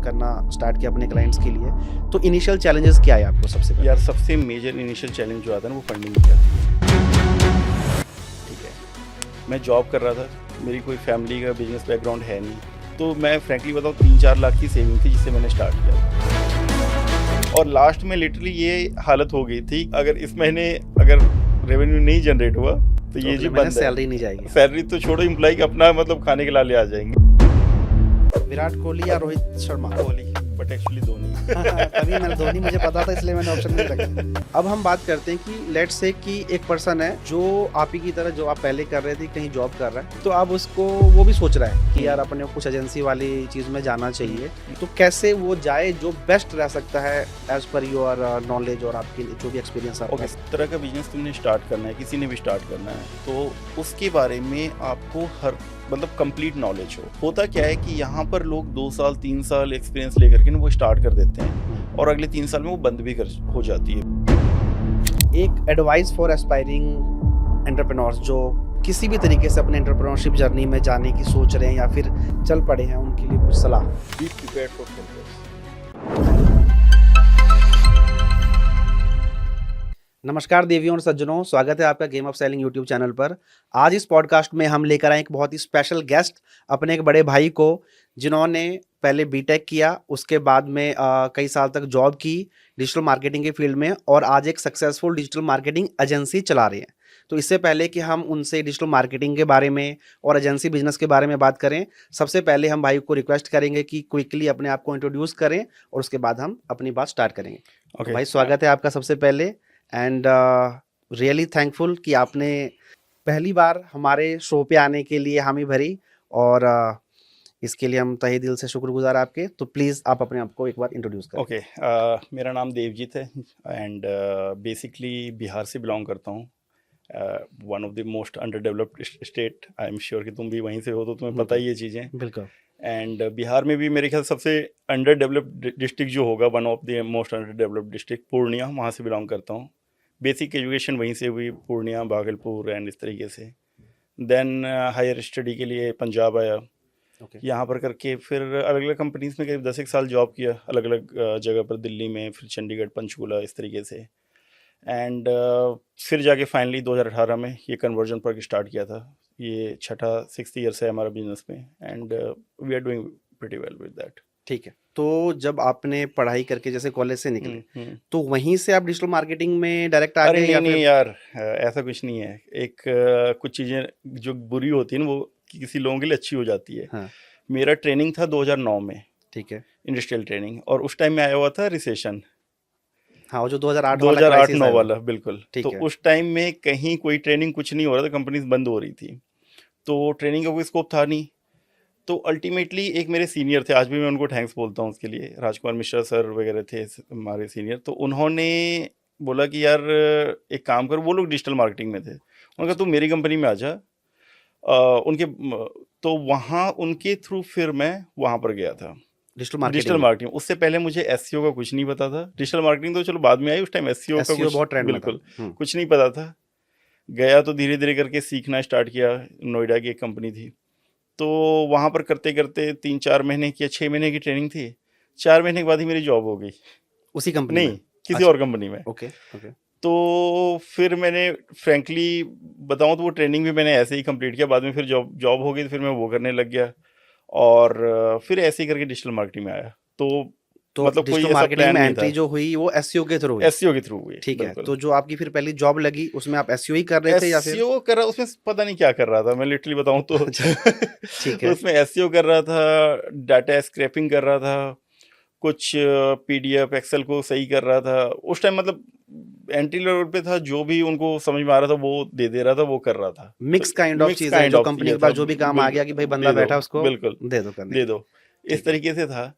करना स्टार्ट किया अपने क्लाइंट्स के लिए, तो इनिशियल चैलेंजेस क्या है आपको सबसे पहले? यार सबसे मेजर इनिशियल चैलेंज जो आता है ना वो फंडिंग की आती है। ठीक है, मैं जॉब कर रहा था, मेरी कोई फैमिली का बिजनेस बैकग्राउंड है नहीं, तो मैं फ्रैंकली बताऊँ 3-4 लाख की सेविंग थी जिससे मैंने स्टार्ट किया। और लास्ट में लिटरली ये हालत हो गई थी, अगर इस महीने अगर रेवेन्यू नहीं जनरेट हुआ तो ये जी बंद सैलरी नहीं जाएगी। सैलरी तो छोड़ो, एम्प्लॉय का अपना मतलब खाने के लाले आ जाएंगे। विराट कोहली या रोहित शर्मा? Kohli, but actually Dhoni. तभी मैंने धोनी मुझे पता था, इसलिए मैंने ऑप्शन नहीं रखा। अब हम बात करते हैं कि लेट्स से कि एक पर्सन है जो आप ही की तरह, जो आप पहले कर रहे थे कहीं जॉब कर रहा है, तो अब उसको वो भी सोच रहा है कि यार अपने को कुछ एजेंसी वाली चीज में जाना चाहिए, तो कैसे वो जाए जो बेस्ट रह सकता है एज पर योर नॉलेज और आपकी जो भी एक्सपीरियंस है। इस तरह का बिजनेस तुमने स्टार्ट करना है, किसी ने भी स्टार्ट करना है, तो उसके बारे में आपको हर मतलब कंप्लीट नॉलेज हो। होता क्या है कि यहाँ पर लोग 2 साल 3 साल एक्सपीरियंस लेकर के ना वो स्टार्ट कर देते हैं और अगले 3 साल में वो बंद भी हो जाती है। एक एडवाइस फॉर एस्पायरिंग एंटरप्रेन्योर्स जो किसी भी तरीके से अपने एंटरप्रेन्योरशिप जर्नी में जाने की सोच रहे हैं या फिर चल पड़े हैं, उनके लिए कुछ सलाह। Be prepared for failures. नमस्कार देवियों और सज्जनों, स्वागत है आपका game of selling YouTube channel पर। आज इस पॉडकास्ट में हम लेकर आए एक बहुत ही स्पेशल गेस्ट, अपने एक बड़े भाई को, जिन्होंने पहले बीटेक किया, उसके बाद में कई साल तक जॉब की डिजिटल मार्केटिंग के फील्ड में, और आज एक सक्सेसफुल डिजिटल मार्केटिंग एजेंसी चला रहे हैं। तो इससे पहले कि हम उनसे डिजिटल मार्केटिंग के बारे में और एजेंसी बिजनेस के बारे में बात करें, सबसे पहले हम भाई को रिक्वेस्ट करेंगे कि क्विकली अपने आप को इंट्रोड्यूस करें और उसके बाद हम अपनी बात स्टार्ट करेंगे। तो भाई स्वागत है आपका सबसे पहले, एंड रियली थैंकफुल कि आपने पहली बार हमारे शो पे आने के लिए हामी भरी, और इसके लिए हम तहे दिल से शुक्रगुजार आपके। तो प्लीज़ आप अपने आप को एक बार इंट्रोड्यूस करें। मेरा नाम देवजीत है एंड बेसिकली बिहार से बिलोंग करता हूँ। One of the most under developed state. I am sure कि तुम भी वहीं से हो तो तुम्हें पता ही ये चीज़ें। बिल्कुल। एंड बिहार में भी मेरे ख्याल सबसे अंडर डेवलप्ड डिस्ट्रिक्ट जो होगा, one of the most under developed district Purnia, वहाँ से बिलोंग करता हूँ। बेसिक एजुकेशन वहीं से हुई, पूर्णिया, भागलपुर एंड इस तरीके से। देन हायर स्टडी के लिए पंजाब आया। यहाँ पर करके फिर अलग अलग कंपनीज में करीब 10 साल जॉब किया, अलग अलग जगह पर, दिल्ली में, फिर चंडीगढ़, पंचकूला, इस तरीके से। एंड फिर जाके फाइनली 2018 में ये कन्वर्जन पर स्टार्ट किया था। ये 6th ईयर से हमारा बिजनेस में, and we are doing pretty well with that. ठीक है, तो जब आपने पढ़ाई करके जैसे कॉलेज से निकले, तो वहीं से आप डिजिटल मार्केटिंग में डायरेक्ट आ गए? अरे नहीं यार, ऐसा कुछ नहीं है। एक कुछ चीज़ें जो बुरी होती हैं वो किसी लोगों के लिए अच्छी हो जाती है। हाँ। मेरा ट्रेनिंग था 2009 में। ठीक है, इंडस्ट्रियल ट्रेनिंग, और उस टाइम में आया हुआ था रिसेशन। हाँ, वो जो 2008-9 वाला, बिल्कुल। तो है। उस टाइम में कहीं कोई ट्रेनिंग कुछ नहीं हो रहा था, कंपनीज बंद हो रही थी, तो ट्रेनिंग का कोई स्कोप था नहीं। तो अल्टीमेटली एक मेरे सीनियर थे, आज भी मैं उनको थैंक्स बोलता हूँ उसके लिए, राजकुमार मिश्रा सर वगैरह थे हमारे सीनियर। तो उन्होंने बोला कि यार एक काम कर, वो लोग डिजिटल मार्केटिंग में थे, उन्होंने कहा तू मेरी कंपनी में आ जा। उनके तो वहाँ उनके थ्रू फिर मैं वहाँ पर गया था डिजिटल मार्केटिंग। उससे पहले मुझे एसईओ का कुछ नहीं पता था। डिजिटल मार्केटिंग तो चलो बाद में आई, उस टाइम एसईओ का कुछ बहुत ट्रेंड में बिल्कुल कुछ नहीं पता था। गया तो धीरे धीरे करके सीखना स्टार्ट किया। नोएडा की एक कंपनी थी, तो वहाँ पर करते करते 3-4 महीने की या 6 महीने की ट्रेनिंग थी। 4 महीने के बाद ही मेरी जॉब हो गई। उसी कंपनी नहीं, किसी और कंपनी में। ओके। तो फिर मैंने फ्रैंकली बताऊँ तो वो ट्रेनिंग भी मैंने ऐसे ही कंप्लीट किया। बाद में फिर जॉब हो गई, तो फिर मैं वो करने लग गया, और फिर ऐसे ही करके डिजिटल मार्केटिंग में आया। तो मतलब कोई ऐसा प्लान नहीं था। जो हुई वो एसईओ के थ्रू हुई। एसईओ के थ्रू हुई, ठीक है। तो जो आपकी फिर पहली जॉब लगी उसमें आप एसईओ ही कर रहे थे या फिर? एसईओ कर रहा, उसमें पता नहीं क्या कर रहा था मैं, लिटरली बताऊं तो। ठीक है। उसमें एसईओ कर रहा था, डाटा स्क्रैपिंग कर रहा था, कुछ पीडीएफ एक्सेल को सही कर रहा था। उस टाइम मतलब एंट्री लेवल पे था, जो भी उनको समझ में आ रहा था वो दे रहा था, वो कर रहा था। मिक्स काइंड ऑफ चीज है, जो कंपनी के पास जो भी काम आ गया कि भाई बंदा बैठा उसको बिल्कुल दे दो, इस तरीके से था।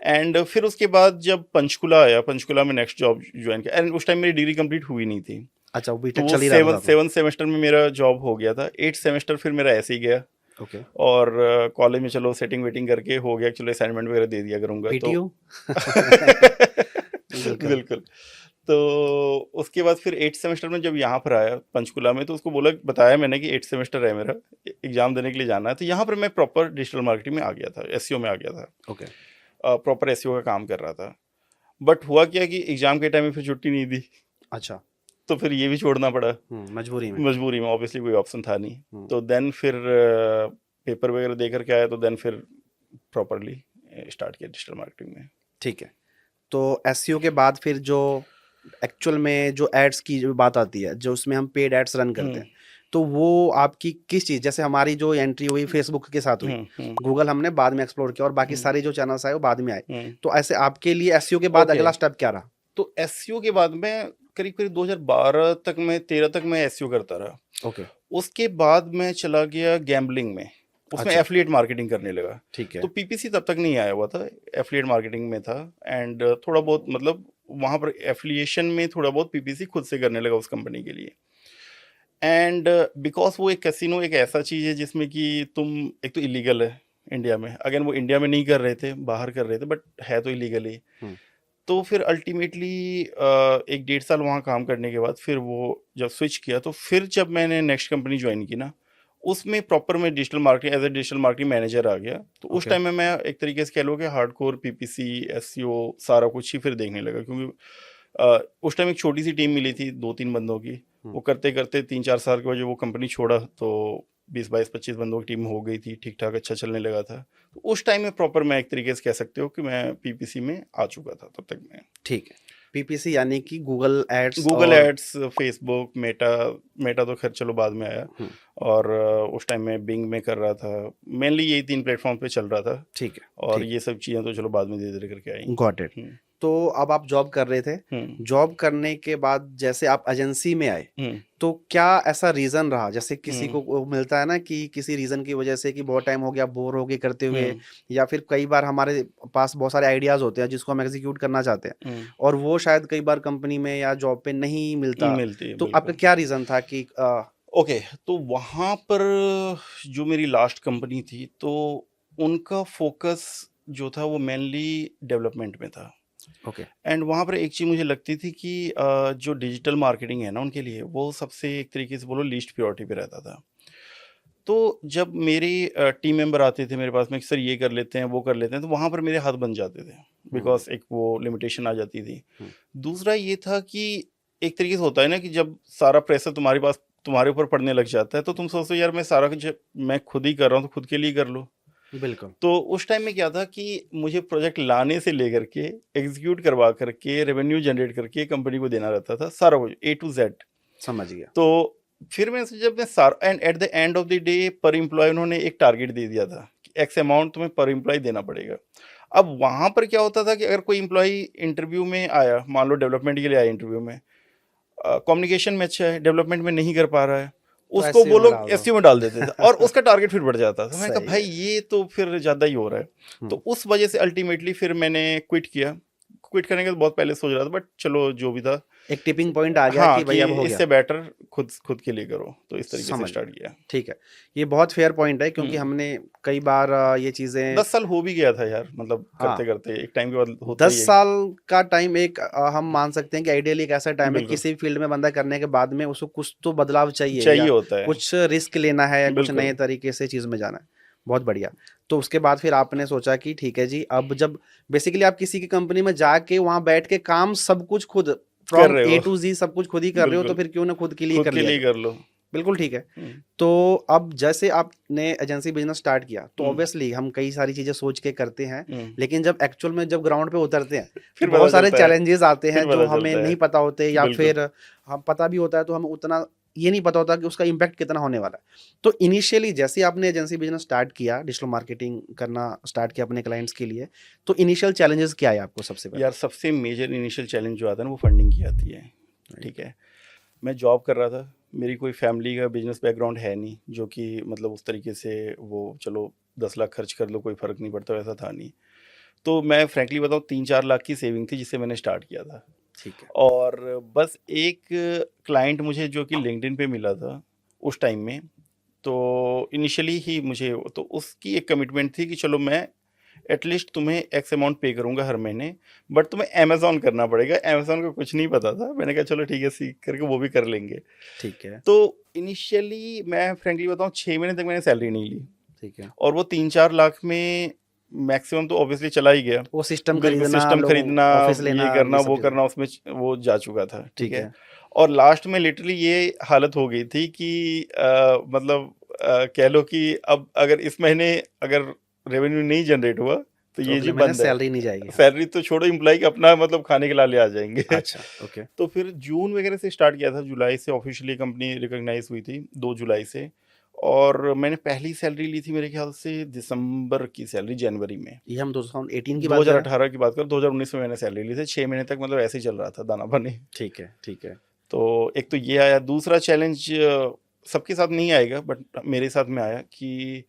एंड फिर उसके बाद जब पंचकुला आया, पंचकुला में नेक्स्ट जॉब ज्वाइन किया। एंड उस टाइम मेरी डिग्री कंप्लीट हुई नहीं थी। अच्छा, वो बीटेक तो चल ही रहा था। 7th सेमेस्टर में मेरा जॉब हो गया था। 8th सेमेस्टर फिर मेरा ऐसे ही गया। ओके। और कॉलेज में चलो सेटिंग वेटिंग करके हो गया, चलो असाइनमेंट वगैरह दे दिया करूँगा तो बिल्कुल। तो उसके बाद फिर 8th सेमेस्टर में जब यहाँ पर आया पंचकुला में, तो उसको बताया मैंने कि 8th सेमेस्टर है मेरा, एग्जाम देने के लिए जाना है। तो यहाँ पर मैं प्रॉपर डिजिटल मार्केटिंग में आ गया था, एसईओ में आ गया था। ओके। प्रॉपर एसईओ का काम कर रहा था। बट हुआ क्या कि एग्जाम के टाइम में फिर छुट्टी नहीं दी, अच्छा। तो फिर ये भी छोड़ना पड़ा मजबूरी में। मजबूरी में, ऑब्वियसली कोई ऑप्शन था नहीं। हम्म, तो देन फिर पेपर वगैरह दे करके आया, तो देन फिर प्रॉपरली स्टार्ट किया डिजिटल मार्केटिंग में। ठीक है। तो एसईओ के बाद फिर जो एक्चुअल में जो एड्स की जो बात आती है, जो उसमें हम पेड एड्स रन करते हैं, तो वो आपकी किस चीज़, जैसे हमारी जो एंट्री हुई फेसबुक के साथ हुई, गूगल हमने बाद में एक्सप्लोर किया और बाकी सारे जो चैनल्स आए वो बाद में आए, तो ऐसे आपके लिए एसईओ के बाद Okay. अगला स्टेप क्या रहा? तो एसईओ के बाद में करीब करीब 2012 तक मैं 13 तक मैं एसईओ करता रहा। ओके। उसके बाद मैं चला गया गैम्बलिंग में, उसमें अच्छा। एफिलिएट मार्केटिंग करने लगा। ठीक है। तो पीपीसी तब तक नहीं आया हुआ था, एफिलिएट मार्केटिंग में था। एंड थोड़ा बहुत मतलब वहाँ पर एफिलिएशन में थोड़ा बहुत पीपीसी खुद से करने लगा उस कंपनी के लिए। एंड बिकॉज वो एक कैसीनो एक ऐसा चीज़ है जिसमें कि तुम, एक तो इलीगल है इंडिया में, अगर वो इंडिया में नहीं कर रहे थे, बाहर कर रहे थे, बट है तो इलीगल ही। हम्म, तो फिर अल्टीमेटली 1 डेढ़ साल वहाँ काम करने के बाद फिर वो जब स्विच किया, तो फिर जब मैंने नेक्स्ट कंपनी ज्वाइन की ना, उसमें प्रॉपर मैं digital marketing as a digital marketing manager आ गया। तो उस Okay. टाइम में मैं एक तरीके से कह लो कि हार्डकोर पीपीसी एसईओ सारा कुछ ही फिर देखने लगा, क्योंकि उस टाइम एक छोटी सी टीम मिली थी 2-3 बंदों की। वो करते करते 3-4 साल के बाद जब वो कंपनी छोड़ा, तो 20-22-25 बंदों की टीम हो गई थी, ठीक ठाक अच्छा चलने लगा था। तो उस टाइम में प्रॉपर मैं एक तरीके से कह सकते हो कि मैं पीपीसी में आ चुका था तब तक मैं। ठीक है। पीपीसी यानी कि गूगल एड्स गूगल और एड्स, फेसबुक, मेटा, मेटा तो खैर चलो बाद में आया। हम्म, और उस टाइम में बिंग में कर रहा था, मेनली यही 3 प्लेटफॉर्म पे चल रहा था। ठीक है। और ठीक, ये सब चीज़ें तो चलो बाद में धीरे धीरे करके आई। Got it. हम्म, तो अब आप जॉब कर रहे थे, हम्म, जॉब करने के बाद जैसे आप एजेंसी में आए, हम्म, तो क्या ऐसा रीजन रहा, जैसे किसी को हम्म, वो मिलता है ना कि किसी रीजन की वजह से कि बहुत टाइम हो गया, बोर हो गए करते हुए, हम्म, या फिर कई बार हमारे पास बहुत सारे आइडियाज होते हैं जिसको हम एग्जीक्यूट करना चाहते हैं, हम्म, और वो शायद कई बार कंपनी में या जॉब पे नहीं मिलता, मिलती है तो आपका बिल्कुल। क्या रीजन था कि ओके, तो वहाँ पर जो मेरी लास्ट कंपनी थी, तो उनका फोकस जो था वो मेनली डेवलपमेंट में था। ओके। एंड वहाँ पर एक चीज़ मुझे लगती थी कि जो डिजिटल मार्केटिंग है ना उनके लिए, वो सबसे एक तरीके से बोलो लीस्ट प्रायोरिटी पे रहता था। तो जब मेरे टीम मेंबर आते थे मेरे पास में, सर ये कर लेते हैं, वो कर लेते हैं, तो वहाँ पर मेरे हाथ बन जाते थे, हम्म, बिकॉज एक वो लिमिटेशन आ जाती थी। हम्म, दूसरा ये था कि एक तरीके से होता है ना कि जब सारा प्रेशर तुम्हारे पास तुम्हारे ऊपर पड़ने लग जाता है, तो तुम सोचते हो यार मैं सारा कुछ मैं खुद ही कर रहा हूँ, तो खुद के लिए कर लो। बिल्कुल। तो उस टाइम में क्या था कि मुझे प्रोजेक्ट लाने से लेकर के एग्जीक्यूट करवा करके रेवेन्यू जनरेट करके कंपनी को देना रहता था, सारा कुछ ए टू जेड। समझ गया। तो फिर मैं जब मैं सारा, and at the end of the day पर एम्प्लॉय उन्होंने एक टारगेट दे दिया था कि एक्स अमाउंट तुम्हें पर एम्प्लॉय देना पड़ेगा। अब वहाँ पर क्या होता था कि अगर कोई एम्प्लॉय इंटरव्यू में आया, मान लो डेवलपमेंट के लिए आया इंटरव्यू में, कम्युनिकेशन में अच्छा है, डेवलपमेंट में नहीं कर पा रहा है, तो उसको एसईओ वो में लोग डाल दो। एसईओ में डाल देते थे और उसका टारगेट फिर बढ़ जाता था। मैंने कहा सही भाई है। ये तो फिर ज़्यादा ही हो रहा है। हम्म, तो उस वजह से अल्टीमेटली फिर मैंने क्विट किया। क्विट करने के तो बहुत पहले सोच रहा था, बट चलो जो भी था, एक टिपिंग पॉइंट आ गया हाँ, कि कि भाई अब हो गया। इससे बेटर खुद खुद के लिए करो, तो इस तरीके से समझ स्टार्ट गया। किया। ठीक है। ये बहुत फेयर पॉइंट है, क्योंकि हम्म, हमने कई बार ये चीज़ें, 10 साल हो भी गया था यार, मतलब हाँ, करते करते एक टाइम के बाद होता 10 ही है। साल का टाइम एक हम मान सकते हैं कि आइडियली एक ऐसा टाइम है बिल्कुल, किसी भी फील्ड में बंदा करने के बाद में उसको कुछ तो बदलाव चाहिए, चाहिए या होता है। कुछ रिस्क लेना है, या कुछ बिल्कुल। नए तरीके से चीज़ में जाना है। बहुत बढ़िया। तो उसके बाद फिर आपने सोचा कि ठीक है जी, अब जब बेसिकली आप किसी की कंपनी में जाके वहाँ बैठ के काम सब कुछ खुद कर फ्रॉम रहे ए हो। टू जी सब कुछ खुद ही कर रहे हो, तो बिल्कुल, फिर क्यों ना खुद के लिए खुद कर के लिया लिए जाए। कर लो। बिल्कुल ठीक है। हम्म, तो अब जैसे आपने एजेंसी बिजनेस स्टार्ट किया, तो हम्म, ऑब्वियसली हम कई सारी चीज़ें सोच के करते हैं, हम्म, लेकिन जब एक्चुअल में जब ग्राउंड पे उतरते हैं तो फिर पता बहुत सारे चलता है, चैलेंजेस आते फिर हैं जो पता हमें चलता है। नहीं पता होते, या बिल्कुल। फिर हम पता भी होता है तो हमें उतना ये नहीं पता होता कि उसका इम्पैक्ट कितना होने वाला है। तो इनिशियली जैसे आपने एजेंसी बिजनेस स्टार्ट किया, डिजिटल मार्केटिंग करना स्टार्ट किया अपने क्लाइंट्स के लिए, तो इनिशियल चैलेंजेस क्या आए आपको सबसे पहले? यार सबसे मेजर इनिशियल चैलेंज जो आता है ना, वो फंडिंग की आती है। ठीक है, मैं जॉब कर रहा था, मेरी कोई फैमिली का बिजनेस बैकग्राउंड है नहीं, जो कि मतलब उस तरीके से वो चलो 10 लाख खर्च कर लो कोई फ़र्क नहीं पड़ता, वैसा था नहीं। तो मैं फ्रैंकली बताऊँ 3-4 लाख की सेविंग थी जिससे मैंने स्टार्ट किया था। ठीक है। और बस एक क्लाइंट मुझे जो कि लिंक्डइन पे मिला था उस टाइम में, तो इनिशियली ही मुझे तो उसकी एक कमिटमेंट थी कि चलो मैं एटलीस्ट तुम्हें एक्स अमाउंट पे करूँगा हर महीने, बट तुम्हें अमेज़न करना पड़ेगा। अमेज़न का कुछ नहीं पता था। मैंने कहा चलो ठीक है, सीख करके वो भी कर लेंगे। ठीक है। तो इनिशियली मैं फ्रैंकली बताऊँ 6 महीने तक मैंने सैलरी नहीं ली, ठीक है। और वो 3-4 लाख में मैक्सिमम तो ऑब्वियसली चला ही गया। वो सिस्टम बिल्कुल, खरीदना, सिस्टम लोग खरीदना, ऑफिस लेना, ये करना, ये सब वो चीजें। करना, उसमें वो जा चुका था, ठीक ठीक है। है। और लास्ट में लिटरली ये हालत हो गई थी कि मतलब कह लो कि अब अगर इस महीने अगर रेवेन्यू नहीं जनरेट हुआ तो तो ये जी अगले महीने बंद है। सैलरी नहीं जाएगी। हाँ। सैलरी तो छोड़ो, एम्प्लॉय का अपना मतलब खाने के लाले आ जाएंगे। अच्छा, ओके। तो फिर जून वगैरह से स्टार्ट किया था, जुलाई से ऑफिशियली कंपनी रिकॉग्नाइज हुई थी 2 जुलाई से। और मैंने पहली सैलरी ली थी मेरे ख्याल से दिसंबर की सैलरी जनवरी में। ये हम 2018 की बात कर रहे हैं। 2018 की बात कर, 2019 में मैंने सैलरी ली थी, 6 महीने तक मतलब ऐसे ही चल रहा था दाना पानी। ठीक है, ठीक है। तो एक तो ये आया, दूसरा चैलेंज सबके साथ नहीं आएगा बट मेरे साथ में आया कि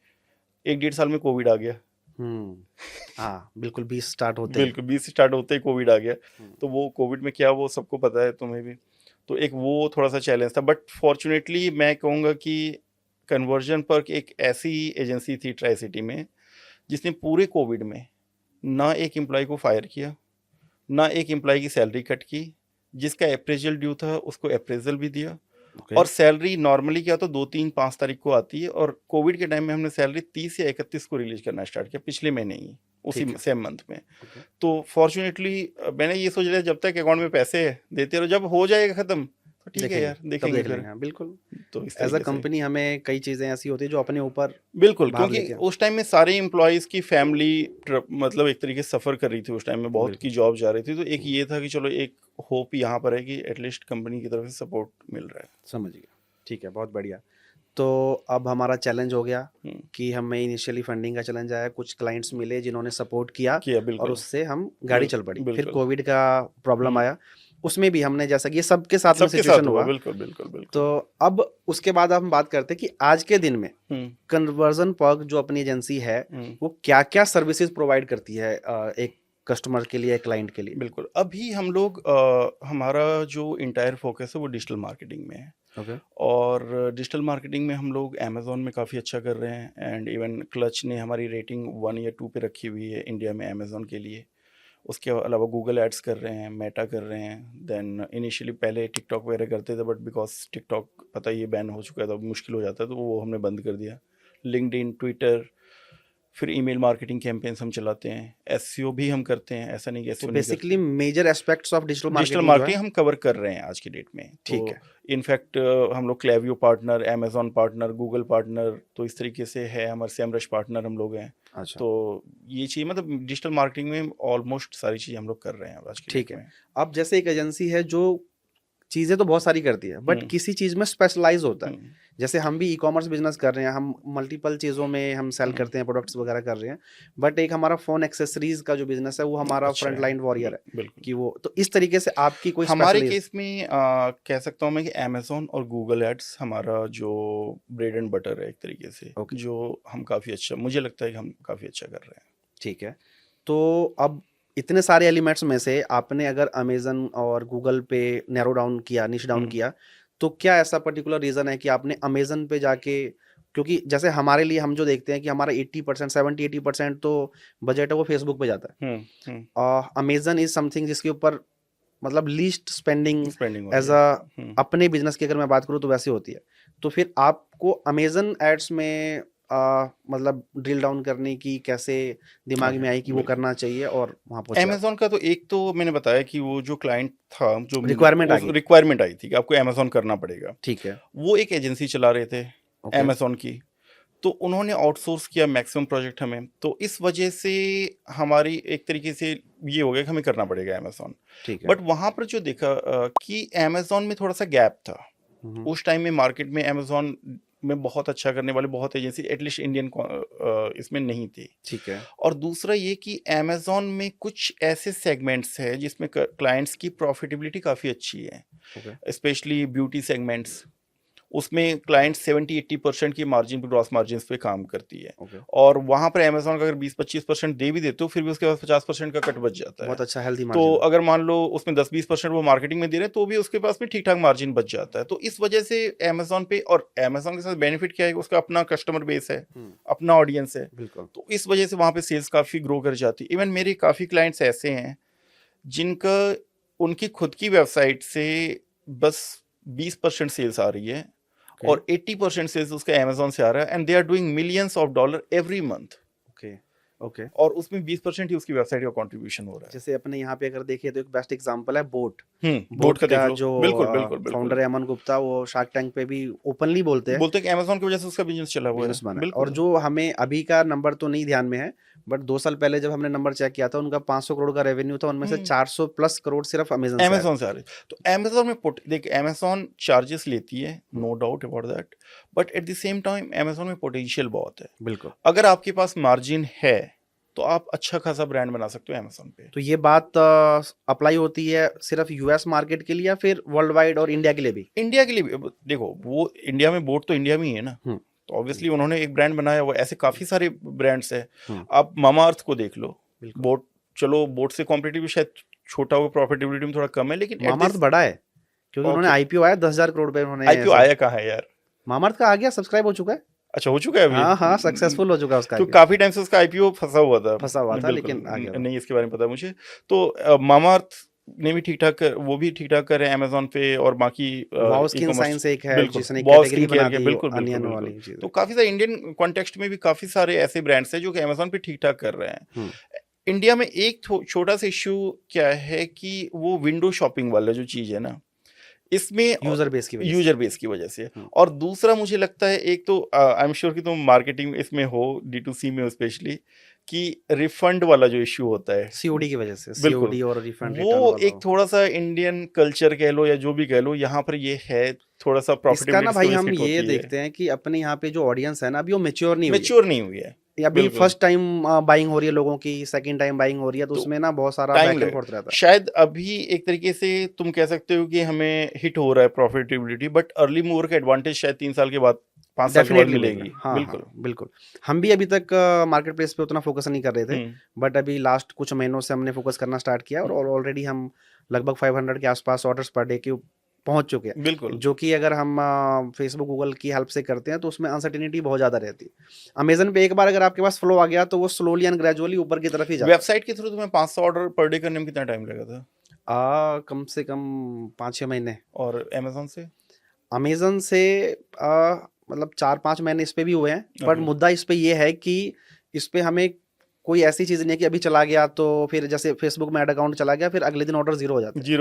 1 डेढ़ साल में कोविड आ गया। हाँ, बिल्कुल 20 स्टार्ट होते ही। बिल्कुल 20 स्टार्ट होते ही कोविड आ गया। हम्म, तो वो कोविड में क्या, वो सबको पता है, तुम्हें भी। तो एक वो थोड़ा सा चैलेंज था, बट फॉर्चुनेटली मैं कहूँगा कि कन्वर्जन पर एक ऐसी एजेंसी थी ट्राई सिटी में जिसने पूरे कोविड में ना एक एम्प्लॉय को फायर किया, ना एक एम्प्लॉय की सैलरी कट की। जिसका अप्रेजल ड्यू था उसको अप्रेजल भी दिया। ओके। और सैलरी नॉर्मली क्या तो 2, 3, 5 तारीख को आती है, और कोविड के टाइम में हमने सैलरी 30 या 31 को रिलीज करना स्टार्ट किया, पिछले महीने ही, उसी ठीक है। सेम मंथ में। ओके। तो फॉर्चुनेटली मैंने ये सोच लिया जब तक अकाउंट में पैसे है देते रहो, जब हो जाएगा खत्म तो ठीक है देखेंगे, यार, तब देखेंगे देख फिर। लेंगे। हाँ, बिल्कुल। तो इस एज अ तरीके से कंपनी हमें कई चीजें ऐसी होती है जो अपने ऊपर बिल्कुल, भार क्योंकि लेके। उस टाइम में सारे एम्प्लॉयज की फैमिली मतलब एक तरीके से सफ़र कर रही थी उस टाइम में, बहुत की बिल्कुल। जॉब जा रही थी। तो एक ये था कि चलो एक होप यहाँ पर है कि एटलीस्ट कंपनी की तरफ से सपोर्ट मिल रहा है। समझ गया। ठीक है, बहुत बढ़िया। तो अब हमारा चैलेंज हो गया हम्म, कि हमें इनिशियली फंडिंग का चैलेंज आया, कुछ क्लाइंट्स मिले जिन्होंने सपोर्ट किया किया और बिल्कुल। उससे हम गाड़ी चल पड़ी। फिर बिल्कुल। कोविड का प्रॉब्लम आया, उसमें भी हमने, जैसा कि ये सबके साथ में सबके साथ सिचुएशन हुआ, हुआ। बिल्कुल बिल्कुल तो बिल्कुल। अब उसके बाद हम बात करते हैं कि आज के दिन में हम्म कन्वर्जन पर्क जो अपनी एजेंसी है हम्म वो क्या क्या सर्विसेज प्रोवाइड करती है एक कस्टमर के लिए, एक क्लाइंट के लिए। बिल्कुल। अभी हम लोग हमारा जो इंटायर फोकस है वो डिजिटल मार्केटिंग में है। ओके। और डिजिटल मार्केटिंग में हम लोग अमेज़ॉन में काफ़ी अच्छा कर रहे हैं, एंड इवन क्लच ने हमारी रेटिंग 1 या 2 पे रखी हुई है इंडिया में अमेज़ॉन के लिए। उसके अलावा गूगल एड्स कर रहे हैं, मेटा कर रहे हैं। देन इनिशियली पहले टिकटॉक वगैरह करते थे, बट बिकॉज टिकटॉक पता ही है बैन हो चुका है, तो अब मुश्किल हो जाता है, तो वो हमने बंद कर दिया। लिंक्डइन, ट्विटर, फिर ईमेल मार्केटिंग कैंपेन्स हम चलाते हैं। एसईओ भी हम करते हैं, ऐसा नहीं कि तो एसईओ नहीं करते। Basically major aspects of digital digital marketing जो है। मार्केटिंग हम कवर कर रहे हैं आज की डेट में। ठीक तो है। इनफैक्ट हम लोग Klaviyo partner, Amazon partner, Google partner, तो इस तरीके से है, हमारे सेमरश पार्टनर हम लोग हैं। अच्छा। तो ये चीज़ मतलब डिजिटल मार्केटिंग में ऑलमोस्ट सारी चीज़ हम लोग कर रहे हैं आज की ठीक डेट है। में। अब जैसे एक एजेंसी है जो चीज़ें तो बहुत सारी करती है बट हम्म किसी चीज़ में स्पेशलाइज होता है। हम्म जैसे हम भी ई कॉमर्स बिजनेस कर रहे हैं, हम मल्टीपल चीज़ों में हम सेल हम्म, करते हैं, प्रोडक्ट्स वगैरह कर रहे हैं। बट एक हमारा फ़ोन एक्सेसरीज का जो बिजनेस है वो हमारा अच्छा फ्रंट है, लाइन वॉरियर है बिल्कुल। कि वो, तो इस तरीके से आपकी कोई हमारे स्पेशलाइज। केस में कह सकता हूँ मैं कि अमेजोन और गूगल एड्स हमारा जो ब्रेड एंड बटर है एक तरीके से, ओके। जो हम काफ़ी अच्छा, मुझे लगता है कि हम काफ़ी अच्छा कर रहे हैं। ठीक है। तो अब इतने सारे एलिमेंट्स में से आपने अगर अमेजन और गूगल पे नैरो डाउन किया, निश डाउन हम्म किया, तो क्या ऐसा पर्टिकुलर रीज़न है कि आपने अमेजन पे जाके, क्योंकि जैसे हमारे लिए हम जो देखते हैं कि हमारा 80%, 70-80% तो बजट है वो फेसबुक पे जाता है। अमेजन इज समथिंग जिसके ऊपर मतलब लीस्ट स्पेंडिंग स्पेंडिंग हो रही एज है। अ अपने बिजनेस की अगर मैं बात करूँ तो वैसे होती है। तो फिर आपको अमेजन एड्स में मतलब ड्रिल डाउन करने की कैसे दिमाग में आई कि वो बिल्कुल। करना चाहिए और वहां पहुंचे आप। अमेजोन का तो एक तो मैंने बताया कि वो जो क्लाइंट था, जो रिक्वायरमेंट आ उस गई। रिक्वायरमेंट आई थी कि आपको अमेजोन करना पड़ेगा। ठीक है। वो एक एजेंसी चला रहे थे ओके। अमेजोन की, तो उन्होंने आउटसोर्स किया मैक्सिमम प्रोजेक्ट हमें, तो इस वजह से हमारी एक तरीके से ये हो गया कि हमें करना पड़ेगा अमेजोन। ठीक है। बट वहाँ पर जो देखा कि अमेजोन में थोड़ा सा गैप था। हम्म, उस टाइम में मार्केट में अमेजोन में बहुत अच्छा करने वाले बहुत एजेंसी एटलीस्ट इंडियन इसमें नहीं थी। ठीक है। और दूसरा ये कि अमेजोन में कुछ ऐसे सेगमेंट्स है जिसमें क्लाइंट्स की प्रॉफिटेबिलिटी काफ़ी अच्छी है, ओके। Specially beauty segments. उसमें क्लाइंट 70-80% की मार्जिन पे, ग्रॉस मार्जिन पे काम करती है। ओके। और वहाँ पर अमेजोन का अगर 20-25% दे भी देते हो, फिर भी उसके पास 50% का कट बच जाता है। बहुत अच्छा हेल्दी तो मार्जिन है। अगर मान लो उसमें 10-20% वो मार्केटिंग में दे रहे हैं, तो भी उसके पास में ठीक ठाक मार्जिन बच जाता है। तो इस वजह से अमेजोन पे, और अमेजोन के साथ बेनिफिट क्या है, उसका अपना कस्टमर बेस है, अपना ऑडियंस है। बिल्कुल। तो इस वजह से वहाँ पे सेल्स काफ़ी ग्रो कर जाती है। इवन मेरे काफ़ी क्लाइंट्स ऐसे हैं जिनका उनकी खुद की वेबसाइट से बस 20% सेल्स आ रही है, ओके। और 80% सेल्स उसका अमेजोन से आ रहा है, and they are doing millions of dollar every month. Okay. Okay. और उसमें 20% ही उसकी वेबसाइट का कंट्रीब्यूशन हो रहा है। जैसे अपने यहाँ पे अगर देखिए तो एक बेस्ट एग्जांपल है बोट। बोट का देख लो। जो बिल्कुल बिल्कुल फाउंडर बिल्कुल है अमन गुप्ता, वो शार्क टैंक पे भी ओपनली बोलते हैं बोलते हैं कि अमेजोन की वजह से उसका बिजनेस चला हुआ बिजनेस है। बना है। और बिल्कुल जो हमें अभी का नंबर तो नहीं ध्यान में है, बट 2 साल पहले जब हमने नंबर चेक किया था, उनका 500 करोड़ का रेवेन्यू था, उनमें से 400 प्लस करोड़ सिर्फ अमेजन से आया अमेजोन था। से आ रही। तो अमेजोन में देख, अमेजोन चार्जेस लेती है, no doubt about that, but at the same time Amazon में पोटेंशियल बहुत है। बिल्कुल। अगर आपके पास मार्जिन है तो आप अच्छा खासा ब्रांड बना सकते हो अमेजोन पे। तो ये बात अप्लाई होती है सिर्फ यूएस मार्केट के लिए या फिर वर्ल्ड वाइड और इंडिया के लिए भी? इंडिया के लिए भी अब देखो, वो इंडिया में बोट तो इंडिया में ही है ना, हम्म। तो ऑब्वियसली उन्होंने एक ब्रांड बनाया, वो ऐसे काफी सारे ब्रांड्स है। हम्म। आप मामा अर्थ को देख लो, बिल्कुल। बोट, चलो बोट से कॉम्पिटिटिव शायद छोटा होगा, प्रॉफिटेबिलिटी में थोड़ा कम है, लेकिन मामाअर्थ बड़ा है क्योंकि उन्होंने आईपीओ आया 10,000 करोड़ पे उन्होंने आईपीओ आया कहाँ है यार? मामाअर्थ का आ गया, सब्सक्राइब हो चुका है। अच्छा, हो चुका है अभी? हाँ सक्सेसफुल हो चुका है उसका तो IPO। काफी टाइम से उसका आईपीओ फंसा हुआ था। बिल्कुल, लेकिन आ गया था। नहीं इसके बारे में पता है मुझे। तो मामाअर्थ ने भी ठीक ठाक, वो भी ठीक ठाक कर रहे हैं अमेजोन पे, और बाकी वाओ स्किन ई-कॉमर्स। साइंस एक है बिल्कुल, जिसने वाओ कैटेगरी स्किन केयर बना के, दी बिल्कुल बिल्कुल अनियन बिल्कुल। वाली चीज। तो काफी सारे इंडियन कॉन्टेक्स्ट में भी काफी सारे ऐसे ब्रांड्स हैं जो कि अमेजोन पे ठीक ठाक कर रहे हैं। इंडिया में एक छोटा सा इश्यू क्या है कि वो विंडो शॉपिंग वाला जो चीज है ना, इसमें यूजर बेस की वजह से। और दूसरा मुझे लगता है, एक तो आई एम श्योर कि तुम मार्केटिंग इसमें हो, D2C में स्पेशली, कि रिफंड वाला जो इश्यू होता है सीओडी की वजह से, बिल्कुल, सीओडी और रिफंड वो एक थोड़ा सा इंडियन कल्चर कह लो या जो भी कह लो, यहाँ पर ये है थोड़ा सा इसका ना प्रॉफिटेबिलिटी भाई हम ये देखते हैं कि अपने यहाँ पे जो ऑडियंस है ना, अभी वो मेच्योर नहीं हुई है। मेच्योर नहीं हुई है, अभी फर्स्ट टाइम बाइंग हो रही है लोगों की, सेकंड टाइम बाइंग हो रही है, तो उसमें ना बहुत सारा टाइम बैक एंड लगे। फोर्थ रहता है। शायद अभी एक तरीके से तुम कह सकते हो कि हमें हिट हो रहा है प्रॉफिटेबिलिटी, बट अर्ली मूवर का एडवांटेज शायद 3 साल के बाद, 5 साल के बाद मिलेगी। हाँ, बिल्कुल बिल्कुल। हम भी अभी तक मार्केट प्लेस पे उतना फोकस नहीं कर रहे थे, बट अभी लास्ट कुछ महीनों से हमने फोकस करना स्टार्ट किया, और ऑलरेडी हम लगभग 500 के आसपास ऑर्डर्स पर डे के पहुंच चुके हैं। बिल्कुल, जो कि अगर हम फेसबुक गूगल की हेल्प से करते हैं तो उसमें अनसर्टेनिटी बहुत ज़्यादा रहती है। अमेजन पे एक बार अगर आपके पास फ्लो आ गया तो वो स्लोली एंड ग्रेजुअली ऊपर की तरफ ही जाता है। वेबसाइट के थ्रू तुम्हें 500 ऑर्डर पर डे करने में कितना टाइम लगा था? कम से कम 5-6 महीने। और अमेजोन से? अमेजन से मतलब 4-5 महीने इस पे भी हुए हैं, बट मुद्दा इस पे ये है कि इस पे हमें कोई ऐसी चीज नहीं है कि अभी चला गया तो फिर जैसे फेसबुक में ऐड अकाउंट चला गया फिर अगले दिन ऑर्डर जीरो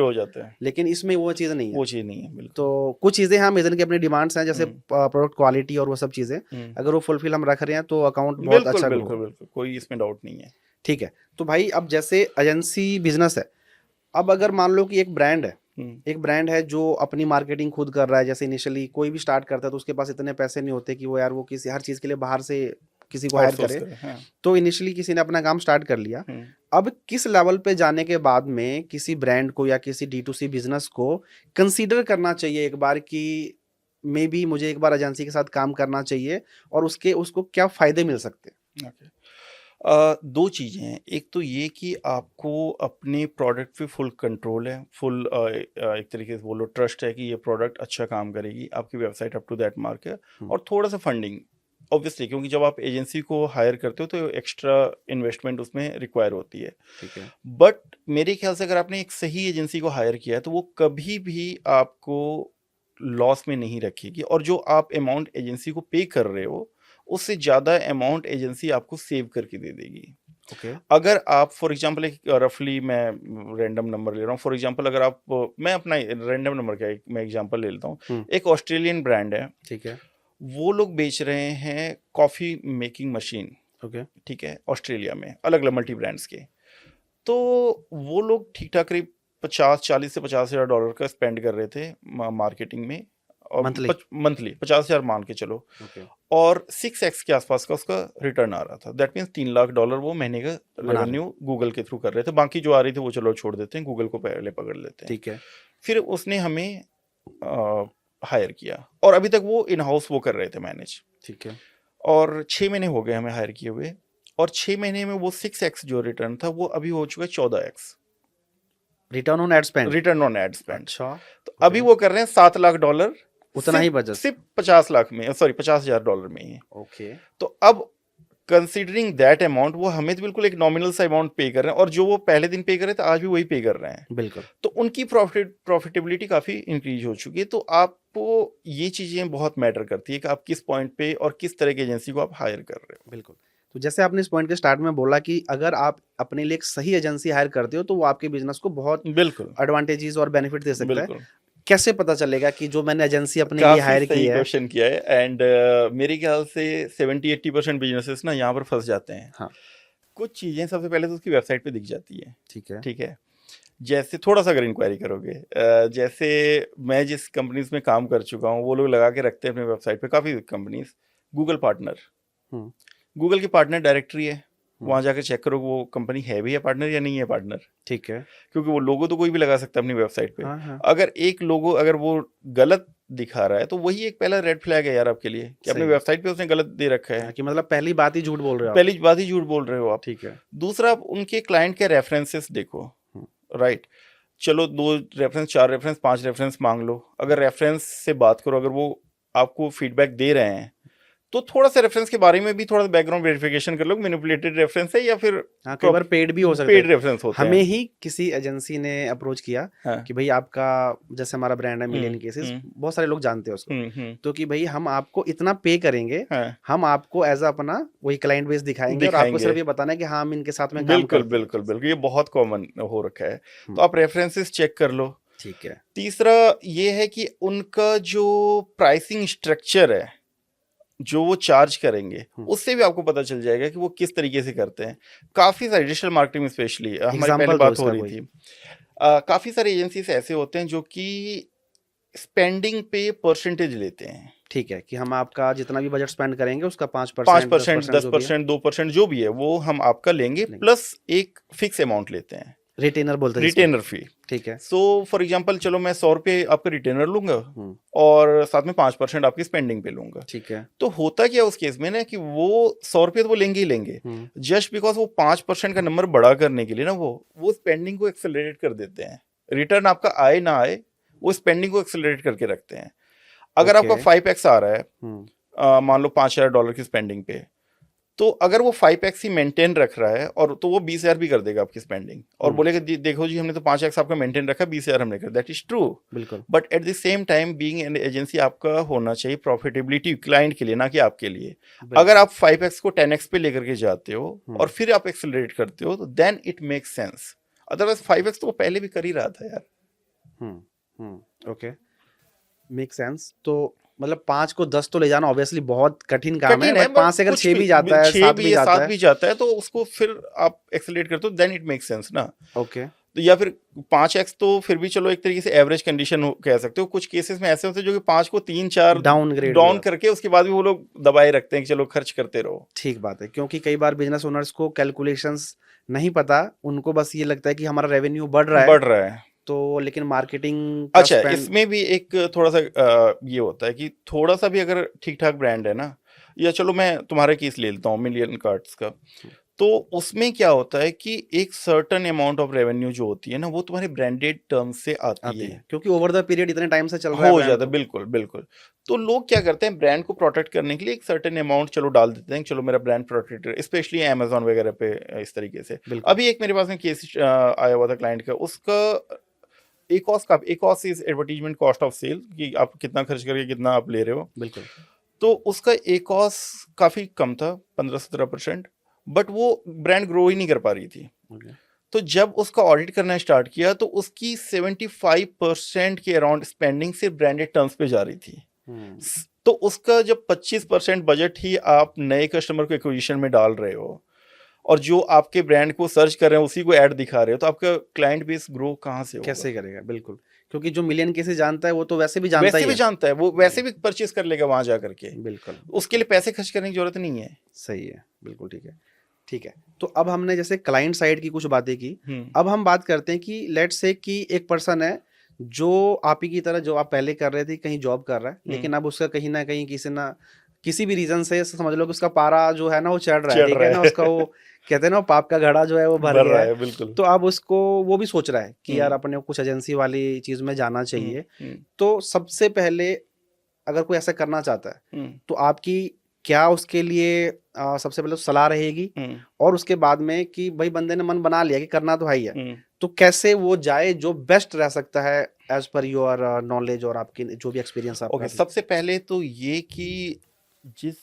हो जाते हैं। लेकिन इसमें वो चीज़ नहीं है, बिल्कुल। तो कुछ चीज़ें हैं अमेजन की अपनी डिमांड्स हैं, जैसे प्रोडक्ट क्वालिटी और वो सब चीज़ें, अगर वो फुलफिल हम रख रहे हैं तो अकाउंट बहुत अच्छा ग्रो होगा। बिल्कुल, कोई इसमें डाउट नहीं है। ठीक है, तो भाई अब जैसे एजेंसी बिजनेस है, अब अगर मान लो कि एक ब्रांड है जो अपनी मार्केटिंग खुद कर रहा है, जैसे इनिशियली कोई भी स्टार्ट करता है तो उसके पास इतने पैसे नहीं होते कि वो यार वो किसी हर चीज़ के लिए बाहर से किसी को हायर करे। हाँ। तो इनिशियली किसी ने अपना काम स्टार्ट कर लिया, अब किस लेवल पे जाने के बाद में किसी ब्रांड को या किसी D2C बिजनेस को कंसीडर करना चाहिए एक बार कि मे बी मुझे एक बार एजेंसी के साथ काम करना चाहिए, और उसको क्या फायदे मिल सकते हैं? दो चीज़ें हैं। एक तो ये कि आपको अपने प्रोडक्ट पे फुल कंट्रोल है, फुल एक तरीके से बोलो ट्रस्ट है कि ये प्रोडक्ट अच्छा काम करेगी, आपकी website up to that mark है, और थोड़ा सा फंडिंग ऑब्वियसली, क्योंकि जब आप एजेंसी को हायर करते हो तो एक्स्ट्रा इन्वेस्टमेंट उसमें रिक्वायर होती है। ठीक है, बट मेरे ख्याल से अगर आपने एक सही एजेंसी को हायर किया है तो वो कभी भी आपको लॉस में नहीं रखेगी, और जो आप अमाउंट एजेंसी को पे कर रहे हो उससे ज़्यादा अमाउंट एजेंसी आपको सेव करके दे देगी। अगर आप फॉर एग्जांपल एक रफली मैं रैंडम नंबर ले रहा हूँ, फॉर एग्जांपल अगर आप, मैं अपना रैंडम नंबर का मैं एग्जांपल ले लेता हूँ, एक ऑस्ट्रेलियन ब्रांड है, ठीक है, वो लोग बेच रहे हैं कॉफ़ी मेकिंग मशीन, ठीक है, ऑस्ट्रेलिया में अलग अलग मल्टी ब्रांड्स के। तो वो लोग ठीक ठाक करीब 40 से 50,000 डॉलर का स्पेंड कर रहे थे मार्केटिंग में, और मंथली 50,000 मान के चलो, और 6x के आसपास का उसका रिटर्न आ रहा था। दैट मीन्स 3 लाख डॉलर वो महीने का रेवेन्यू गूगल के थ्रू कर रहे थे। बाकी जो आ रही थी वो चलो छोड़ देते हैं, गूगल को पहले पकड़ लेते हैं। ठीक है, फिर उसने हमें हायर किया, और अभी तक वो इन हाउस वो कर रहे थे मैनेज। ठीक है, और 6 महीने हो गए हमें हायर किए हुए, और 6 महीने में वो 6x जो रिटर्न था वो अभी हो चुका है 14x return on ad spend. अच्छा, तो अभी वो कर रहे हैं 7 लाख डॉलर, उतना ही बचत सिर्फ 50 लाख में, सॉरी 50,000 डॉलर में ही। ओके, तो अब कंसीडरिंग दैट अमाउंट वो हमें तो बिल्कुल एक नॉमिनल सा अमाउंट पे कर रहे हैं, और जो वो पहले दिन पे कर रहे थे आज भी वही पे कर रहे हैं। बिल्कुल, तो उनकी प्रॉफिटेबिलिटी काफ़ी इंक्रीज हो चुकी है। तो आपको ये चीज़ें बहुत मैटर करती है कि आप किस पॉइंट पे और किस तरह की एजेंसी को आप हायर कर रहे हो। बिल्कुल। तो जैसे आपने इस पॉइंट के स्टार्ट में बोला कि अगर आप अपने लिए एक सही एजेंसी हायर करते हो तो वो आपके बिजनेस को बहुत बिल्कुल, एडवांटेजेस और बेनिफिट दे सकता है। बिल्कुल। कैसे पता चलेगा कि जो मैंने एजेंसी अपने लिए काफ़ी हायर की सही है? क्वेश्चन किया है एंड मेरे ख्याल से 70-80% बिज़नेसेस ना यहाँ पर फँस जाते हैं। हाँ, कुछ चीज़ें सबसे पहले तो उसकी वेबसाइट पे दिख जाती है, ठीक है। ठीक है? जैसे थोड़ा-सा अगर इंक्वायरी करोगे जैसे मैं जिस कंपनीज़ में काम कर चुका हूँ, वो लोग लगा के रखते हैं अपनी वेबसाइट पे काफ़ी कंपनीज़, गूगल पार्टनर। हुँ, गूगल की पार्टनर डायरेक्टरी है, हुँ, वहाँ जाके चेक करो वो कंपनी है भी है पार्टनर या नहीं है पार्टनर। ठीक है। क्योंकि वो लोगो तो कोई भी लगा सकता है अपनी वेबसाइट पे। हाँ, हाँ, अगर एक लोगो अगर वो गलत दिखा रहा है, तो वही एक पहला रेड फ्लैग है यार आपके लिए कि अपनी सही है। वेबसाइट पे उसने गलत दे रखा हाँ, है। कि मतलब पहली बात ही झूठ बोल रहे हो आप। पहली बात ही झूठ बोल रहे हो आप। ठीक है। दूसरा आप उनके क्लाइंट के रेफरेंसेस देखो, हुँ, राइट? चलो 2 रेफरेंस, 4 रेफरेंस, 5 रेफरेंस माँग लो। अगर रेफरेंस से बात करो, अगर वो आपको फीडबैक दे रहे हैं, तो थोड़ा-सा रेफरेंस के बारे में भी थोड़ा बैकग्राउंड वेरिफिकेशन कर लो, मैनिपुलेटेड रेफरेंस है या फिर हाँ, कई प्रॉप बार पेड भी हो सकते पेड हैं। रेफरेंस होते हमें हैं। ही किसी एजेंसी ने अप्रोच किया हाँ। कि भई आपका जैसे हमारा ब्रांड है हुँ, मिलियन केसेज़, हुँ, बहुत सारे लोग जानते हैं उसको। हुँ, हुँ। तो कि भई हम आपको इतना पे करेंगे, हाँ, हम आपको एज़ अ अपना वही क्लाइंट बेस दिखाएँगे और आपको दिखाएँगे। सिर्फ़ ये बताना है कि हाँ, हम इनके साथ में काम बिल्कुल, करते हैं। बिल्कुल, बिल्कुल, ये बहुत कॉमन हो रखा है। हुँ, तो आप रेफरेंसेस चेक कर लो। ठीक है। तीसरा ये है कि उनका जो प्राइसिंग स्ट्रक्चर है, जो वो चार्ज करेंगे, हुँ, उससे भी आपको पता चल जाएगा कि वो किस तरीके से करते हैं। काफ़ी सारी डिजिटल मार्केटिंग में स्पेशली हमारी पहले एग्ज़ाम्पल दो बात हो इसका रही कोई। थी। काफ़ी सारे एजेंसीज़ ऐसे होते हैं जो कि स्पेंडिंग पे परसेंटेज लेते हैं। ठीक है, कि हम आपका जितना भी बजट स्पेंड करेंगे उसका 5%, 5%, 10% जो भी है, 10%, 2% जो भी है, वो हम आपका लेंगे लेंगे। प्लस एक फिक्स अमाउंट लेते हैं, रिटेनर बोलते हैं जिसको। रिटेनर फी। ठीक है। सो फॉर एग्जांपल चलो मैं ₹100 आपका रिटेनर लूँगा हुँ, और साथ में 5% आपकी स्पेंडिंग पे लूँगा। ठीक है। तो होता क्या है उस केस में ना कि वो ₹100 तो वो लेंगे ही लेंगे। हुँ, जस्ट बिकॉज़ वो 5% का नंबर बड़ा करने के लिए ना वो स्पेंडिंग को एक्सेलरेट कर देते हैं। रिटर्न आपका आए ना आए, वो स्पेंडिंग को एक्सेलरेट करके रखते हैं। अगर ओके। आपका 5x आ रहा है हुँ, मान लो $5000 की स्पेंडिंग पे, तो अगर वो 5x ही मेंटेन रख रहा है और तो वो 20,000 भी कर देगा आपकी स्पेंडिंग और हुँ, बोलेगा देखो जी हमने तो 5x आपका मेंटेन रखा, 20,000 हमने कर, दैट इज ट्रू। बिल्कुल। But at the same time being an agency आपका होना चाहिए प्रॉफिटेबिलिटी क्लाइंट के लिए, ना कि आपके लिए। अगर बिल्कुल। आप 5x को 10x पे लेकर के जाते हो हुँ, और फिर आप एक्सेलरेट करते हो तो then it makes sense. Otherwise 5x तो वो पहले भी कर ही रहा था यार। हुँ, हुँ, ओके। Make sense. तो मतलब 5 को 10 तो ले जाना ऑब्वियसली बहुत कठिन काम है, कठिन है बट बट 5 से अगर कुछ 6 भी भी जाता है, 6 7 भी भी या 7 जाता है, भी जाता है तो उसको फिर आप एक्सेलरेट करते हो देन इट मेक्स सेंस ना। ओके। तो या फिर 5x तो फिर भी चलो एक तरीके से एवरेज कंडीशन कह सकते हो। कुछ केसेस में ऐसे होते हैं जो कि 5 को 3-4 डाउनग्रेड भी डाउन होता है। करके उसके बाद भी वो लोग दबाए रखते हैं कि चलो खर्च करते रहो। ठीक बात है, क्योंकि कई बार बिज़नेस ओनर्स को कैलकुलेशंस नहीं पता, उनको बस ये लगता है कि हमारा रेवेन्यू बढ़ रहा है, बढ़ रहा है। तो लेकिन मार्केटिंग का अच्छा, स्पेंड इसमें भी एक थोड़ा-सा ये होता है कि थोड़ा-सा भी अगर ठीक-ठाक ब्रांड है ना, या चलो मैं तुम्हारा केस ले लेता हूँ मिलियन कार्ड्स का। तो उसमें क्या होता है कि एक सर्टेन अमाउंट ऑफ रेवेन्यू जो होती है ना, वो तुम्हारे ब्रांडेड टर्म्स से आती आती है। है, क्योंकि ओवर द पीरियड इतने टाइम से चल रहा है हो ब्रांड जाता है, तो। बिल्कुल, बिल्कुल। तो लोग क्या करते हैं ब्रांड को प्रोटेक्ट करने के लिए एक सर्टेन अमाउंट चलो डाल देते हैं, चलो मेरा ब्रांड प्रोटेक्टेड है, स्पेशली अमेज़न वगैरह पे इस तरीके से। बिल्कुल, अभी एक मेरे पास में केस आया हुआ था क्लाइंट का, उसका ACoS is advertisement cost of sale कि आप कितना खर्च करके कितना आप ले रहे हो। बिल्कुल। तो उसका ACoS काफ़ी कम था, 15-17%, बट वो ब्रांड ग्रो ही नहीं कर पा रही थी। ओके। तो जब उसका ऑडिट करना स्टार्ट किया तो उसकी 75% के अराउंड स्पेंडिंग सिर्फ ब्रांडेड टर्म्स पे जा रही थी। हुँ, तो उसका जब 25% बजट ही आप नए कस्टमर को एक्विजिशन में डाल रहे हो और जो आपके ब्रांड को सर्च कर रहे हैं उसी को ऐड दिखा रहे हो, तो आपका क्लाइंट बेस ग्रो कहाँ से कैसे होगा? करेगा? बिल्कुल, क्योंकि जो मिलियन केसेज़ जानता है, वो तो वैसे भी जानता ही वैसे भी है। जानता है, वो वैसे भी परचेज कर लेगा वहां जा करके। बिल्कुल, उसके बिल्कुल, लिए पैसे खर्च करने की जरूरत नहीं है। सही है, बिल्कुल ठीक है। ठीक है, तो अब हमने जैसे क्लाइंट साइड की कुछ बातें की, हम्म, अब हम बात करते हैं कि लेट्स से कि एक पर्सन है, जो आप ही की तरह जो आप पहले कर रहे थे, कहीं जॉब कर रहा है, हम्म, लेकिन अब उसका कहीं न कहीं किसी भी रीज़न से समझ लो कि उसका पारा जो है ना, वो चढ़ रहा है, चढ़ ठीक है ना? रहा उसका है। वो कहते हैं ना, वो पाप का घड़ा जो है, वो भर बढ़ गया रहा है। है बिल्कुल। तो अब उसको वो भी सोच रहा है कि यार हम्म, अपने को कुछ एजेंसी वाली चीज़ में जाना हम्म, चाहिए। हम्म, तो सबसे पहले अगर कोई ऐसा करना चाहता है, हम्म, तो आपकी क्या उसके लिए सबसे पहले तो सलाह रहेगी? हम्म, और उसके बाद में कि भाई बंदे ने मन बना लिया कि करना तो है ही है, हम्म। तो कैसे वो जाए जो बेस्ट रह सकता है एज़ पर योर नॉलेज और आपकी जो भी एक्सपीरियंस आपका ओके, अभी? सबसे पहले तो ये कि जिस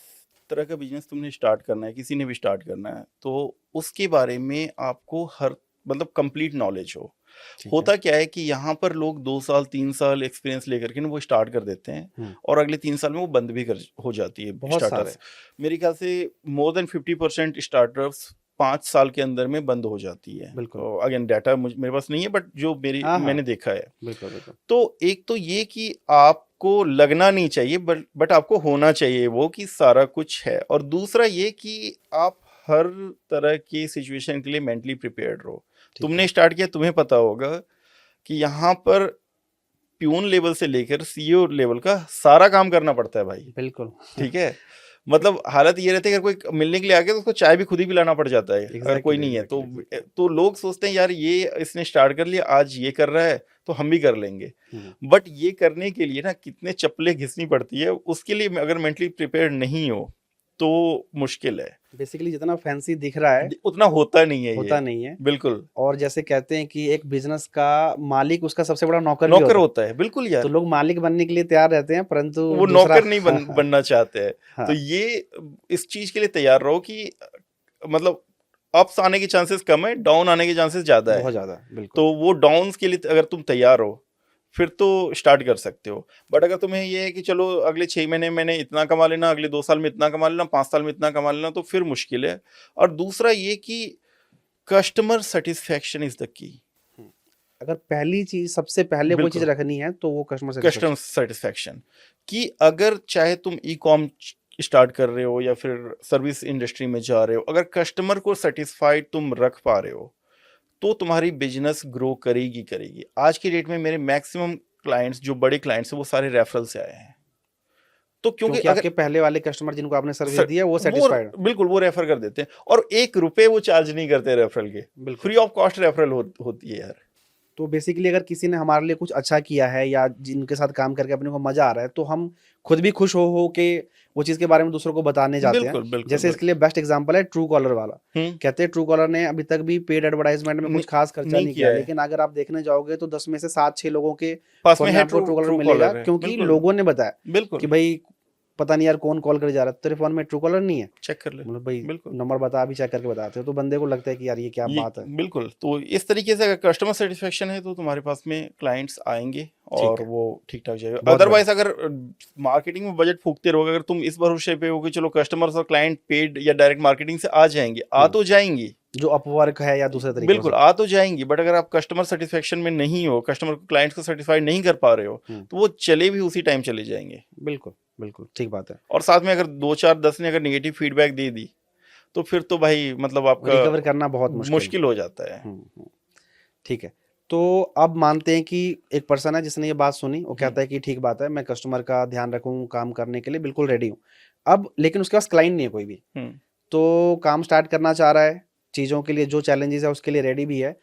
तरह का बिजनेस तुमने स्टार्ट करना है, किसी ने भी स्टार्ट करना है, तो उसके बारे में आपको हर मतलब कंप्लीट नॉलेज हो। ठीक है। होता क्या है कि यहाँ पर लोग 2 साल 3 साल एक्सपीरियंस लेकर के ना वो स्टार्ट कर देते हैं और अगले 3 साल में वो बंद भी कर हो जाती है बहुत सारे। स्टार्टअप्स। मेरे ख्याल से मोर देन 50% स्टार्टअप्स 5 साल के अंदर में बंद हो जाती है। बिल्कुल। अगेन डाटा मेरे पास नहीं है, बट जो हाँ, हाँ। मैंने देखा है। बिल्कुल, बिल्कुल। तो एक तो ये कि आपको लगना नहीं चाहिए, बट आपको होना चाहिए वो कि सारा कुछ है, और दूसरा ये कि आप हर तरह की सिचुएशन के लिए मेंटली प्रिपेयर्ड रहो। ठीक तुमने है। स्टार्ट किया, तुम्हें पता होगा कि यहाँ पर प्यून लेवल से लेकर सीईओ लेवल का सारा काम करना पड़ता है भाई। बिल्कुल। ठीक है, मतलब हालत ये रहती है, अगर कोई मिलने के लिए आ गया तो उसको चाय भी खुद ही पिलाना पड़ जाता है। अगर कोई एग्ज़ैक्टली, नहीं है एग्ज़ैक्टली। तो लोग सोचते हैं यार ये इसने स्टार्ट कर लिया, आज ये कर रहा है तो हम भी कर लेंगे। हुँ। बट ये करने के लिए ना कितने चप्पलें घिसनी पड़ती है, उसके लिए अगर मेंटली प्रिपेयर नहीं हो तो मुश्किल है। बेसिकली जितना फैंसी दिख रहा है, उतना होता नहीं है होता ये। नहीं है। बिल्कुल, और जैसे कहते हैं कि एक बिज़नेस का मालिक उसका सबसे बड़ा नौकर भी नौकर होता है। होता है, बिल्कुल तो यार। लोग मालिक बनने के लिए तैयार रहते हैं, परंतु वो दूसरा नौकर नहीं बनना चाहते हैं। हाँ। तो ये इस चीज के लिए तैयार रहो कि मतलब अप्स आने के चांसेस कम है, डाउन आने के चांसेस ज्यादा बहुत है। ज़्यादा, बिल्कुल। तो वो डाउन्स के लिए अगर तुम तैयार हो फिर तो स्टार्ट कर सकते हो। बट अगर तुम्हें ये है कि चलो अगले 6 महीने मैंने इतना कमा लेना, अगले 2 साल में इतना कमा लेना, 5 साल में इतना कमा लेना, तो फिर मुश्किल है। और दूसरा ये कि customer satisfaction is the key. अगर पहली चीज़ सबसे पहले कोई चीज़ बिल्कुल, रखनी है तो वो कस्टमर कस्टमर सैटिस्फैक्शन। सेटिस्फेक्शन कि अगर चाहे तुम ई कॉम स्टार्ट कर रहे हो या फिर सर्विस इंडस्ट्री में जा रहे हो, अगर कस्टमर को सेटिस्फाइड तुम रख पा रहे हो तो तुम्हारी बिजनेस ग्रो करेगी करेगी। आज की डेट में मेरे मैक्सिमम क्लाइंट्स जो बड़े क्लाइंट्स हैं वो सारे रेफरल से आए हैं। तो क्योंकि क्योंकि अगर आपके पहले वाले कस्टमर जिनको आपने सर्विस दी है वो वो सैटिस्फाइड है। बिल्कुल वो रेफर कर देते हैं, और 1 रुपए वो चार्ज नहीं करते रेफरल के। बिल्कुल। फ्री ऑफ कॉस्ट रेफरल होती है यार। तो बेसिकली अगर किसी ने हमारे लिए कुछ अच्छा किया है या जिनके साथ काम करके अपने को मज़ा आ रहा है, तो हम खुद भी खुश हो के वो चीज़ के बारे में दूसरों को बताने जाते हैं। बिल्कुल बिल्कुल जैसे बिल्कुल। इसके लिए बेस्ट एग्जांपल है ट्रू कॉलर वाला। हम्म। कहते हैं ट्रू कॉलर ने अभी तक भी पेड एडवर्टाइजमेंट में नहीं, कुछ खास खर्चा नहीं नहीं किया किया, है। लेकिन अगर आप देखने जाओगे तो 10 में से 7-6 लोगों के पास फ़ोन में में है आपको ट्रू कॉलर ट्रू मिलेगा, कॉलर है, क्योंकि बिल्कुल लोगों ने बताया कि बिल्कुल। भाई पता नहीं यार कौन कॉल करे जा रहा है, तेरे फ़ोन में ट्रू कॉलर नहीं है? चेक कर ले। मतलब भाई बिल्कुल, नंबर बता, अभी चेक करके बताते हो, तो बंदे को लगता है कि यार ये क्या ये बात है। बिल्कुल। तो इस तरीके से अगर कस्टमर सेटिस्फेक्शन है तो तुम्हारे पास में क्लाइंट्स आएंगे ठीक और है, वो ठीक ठाक जाएगा। बहुत अदरवाइज बढ़िया। अगर मार्केटिंग में बजट फूकते रहोगे, अगर तुम इस भरोसे पे हो कि चलो कस्टमर्स और क्लाइंट पेड या डायरेक्ट मार्केटिंग से आ जाएंगे, आ हुँ, तो जाएंगी। जो अपवर्क है या दूसरे तरीके हो बिल्कुल सकता आ तो जाएंगी, बट अगर आप कस्टमर सेटिस्फेक्शन में नहीं हो, कस्टमर क्लाइंट्स को सेटिस्फाइड नहीं कर पा रहे हो, है। हुँ, तो वो चले भी उसी टाइम चले जाएंगे। बिल्कुल, बिल्कुल, ठीक बात है। और साथ में अगर 2 4 10 ने अगर नेगेटिव फीडबैक दे दी तो फिर तो भाई मतलब आपका रिकवर करना बहुत मुश्किल। मुश्किल हो जाता है। हुँ, हुँ, ठीक है। तो अब मानते हैं कि एक पर्सन है जिसने ये बात सुनी, वो हम्म, कहता है कि ठीक बात है, मैं कस्टमर का ध्यान रखूँ, काम करने के लिए बिल्कुल रेडी हूँ। अब लेकिन उसके पास क्लाइंट नहीं है कोई भी, हम्म। तो काम स्टार्ट करना चाह रहा है, चीज़ों के लिए जो चैलेंजेस है उसके लिए रेडी भी है।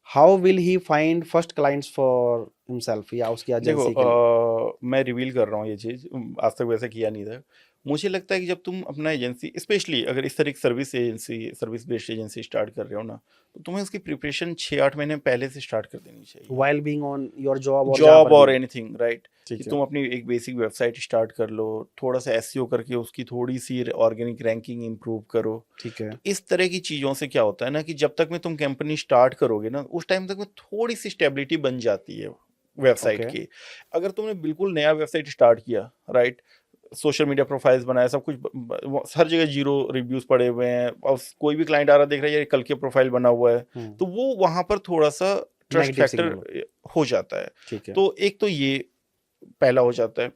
How will he find first clients for himself या उसकी देखो एजेंसी के लिए? मैं रिवील कर रहा हूँ ये चीज़, आज तक वैसे किया नहीं था। मुझे लगता है कि जब तुम अपना एजेंसी, स्पेशली अगर इस तरह की सर्विस बेस्ड एजेंसी स्टार्ट कर रहे हो ना, तो तुम्हें उसकी प्रिपरेशन 6 8 महीने पहले से स्टार्ट कर देनी चाहिए। While being on your job और जहाँ जॉब पर भी और हो। Anything, right. कि ठीक है, तुम अपनी एक बेसिक वेबसाइट स्टार्ट कर लो, थोड़ा सा एसईओ करके उसकी थोड़ी सी ऑर्गेनिक रैंकिंग इंप्रूव करो। ठीक है। तो इस तरह की चीज़ों से क्या होता है ना कि जब तक में तुम कंपनी स्टार्ट करोगे ना, उस टाइम तक में थोड़ी सी स्टेबिलिटी बन जाती है वेबसाइट ओके। की। अगर तुमने बिल्कुल नया वेबसाइट स्टार्ट किया, राइट, सोशल मीडिया प्रोफाइल्स बनाया, सब कुछ हर जगह जीरो रिव्यूज पड़े हुए हैं, और कोई भी क्लाइंट आ रहा देख रहा है ये कल के प्रोफाइल बना हुआ है, हुँ, तो वो वहां पर थोड़ा सा ट्रस्ट नेगेटिव फैक्टर सिग्नल हो। हो जाता है। ठीक है। तो एक तो ये पहला हो जाता है।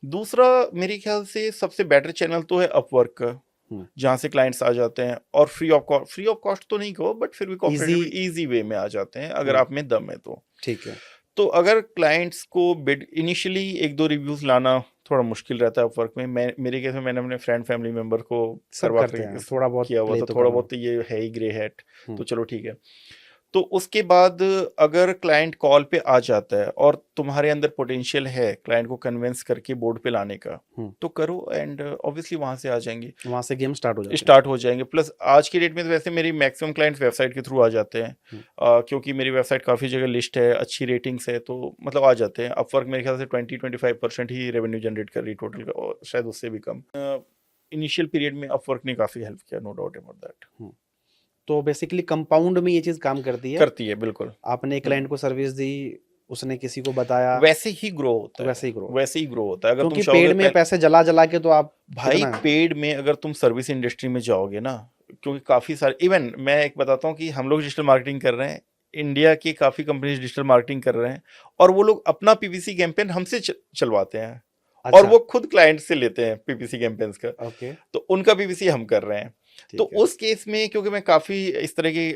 दूसरा, मेरे ख्याल से सबसे बेटर चैनल तो है अपवर्क का, हुँ, जहाँ से क्लाइंट्स आ जाते हैं और फ्री ऑफ कॉस्ट तो नहीं कहो, बट फिर भी ईज़ी। कॉम्पिटेटिव इजी वे में आ जाते हैं अगर हुँ, आप में दम है तो। ठीक है। तो अगर क्लाइंट्स को बिड इनिशियली 1 2 रिव्यूज लाना थोड़ा मुश्किल रहता है अपवर्क में। मैं मेरे केस में मैंने अपने फ्रेंड फैमिली मेंबर को सब करवा करते कर हैं, थोड़ा बहुत किया हुआ प्ले था, तो थोड़ा करना। बहुत तो ये है ही ग्रे हैट। हुँ, तो चलो ठीक है। तो उसके बाद अगर क्लाइंट कॉल पे आ जाता है और तुम्हारे अंदर पोटेंशियल है क्लाइंट को कन्विंस करके बोर्ड पे लाने का, हुँ, तो करो, एंड ऑब्वियसली वहां से आ जाएंगे, वहाँ से गेम स्टार्ट हो जाती है। स्टार्ट हो जाएंगे। प्लस आज की डेट में तो वैसे मेरी मैक्सिमम क्लाइंट्स वेबसाइट के थ्रू आ जाते हैं, हुँ, क्योंकि मेरी वेबसाइट काफ़ी जगह लिस्ट है, अच्छी रेटिंग्स है, तो मतलब आ जाते हैं। अपवर्क मेरे ख्याल से 20 25% ही रेवेन्यू जनरेट कर रही टोटल का, और शायद उससे भी कम। इनिशियल पीरियड में अपवर्क ने काफ़ी हेल्प किया, नो डाउट अबाउट दैट। तो बेसिकली कंपाउंड में ये चीज काम करती है। करती है बिल्कुल। आपने एक क्लाइंट को सर्विस दी, उसने किसी को बताया, वैसे ही ग्रो होता तो है, वैसे ही ग्रो। वैसे ही ग्रो होता है। अगर तुम क्योंकि चाहोगे पेड़ में पैसे जला जला के तो आप भाई कितना पेड में अगर तुम सर्विस इंडस्ट्री में जाओगे ना, क्योंकि काफ़ी सारे, इवन मैं एक बताता हूँ कि हम लोग डिजिटल मार्केटिंग कर रहे हैं, इंडिया की काफ़ी कंपनीज डिजिटल मार्केटिंग कर रहे हैं, और वो लोग अपना पीपीसी कैंपेन हमसे चलवाते हैं, और अच्छा, वो खुद क्लाइंट से लेते हैं पीपीसी कैंपेन्स का, ओके, तो उनका पीपीसी हम कर रहे हैं। तो ठीक है। उस केस में क्योंकि मैं काफ़ी इस तरह की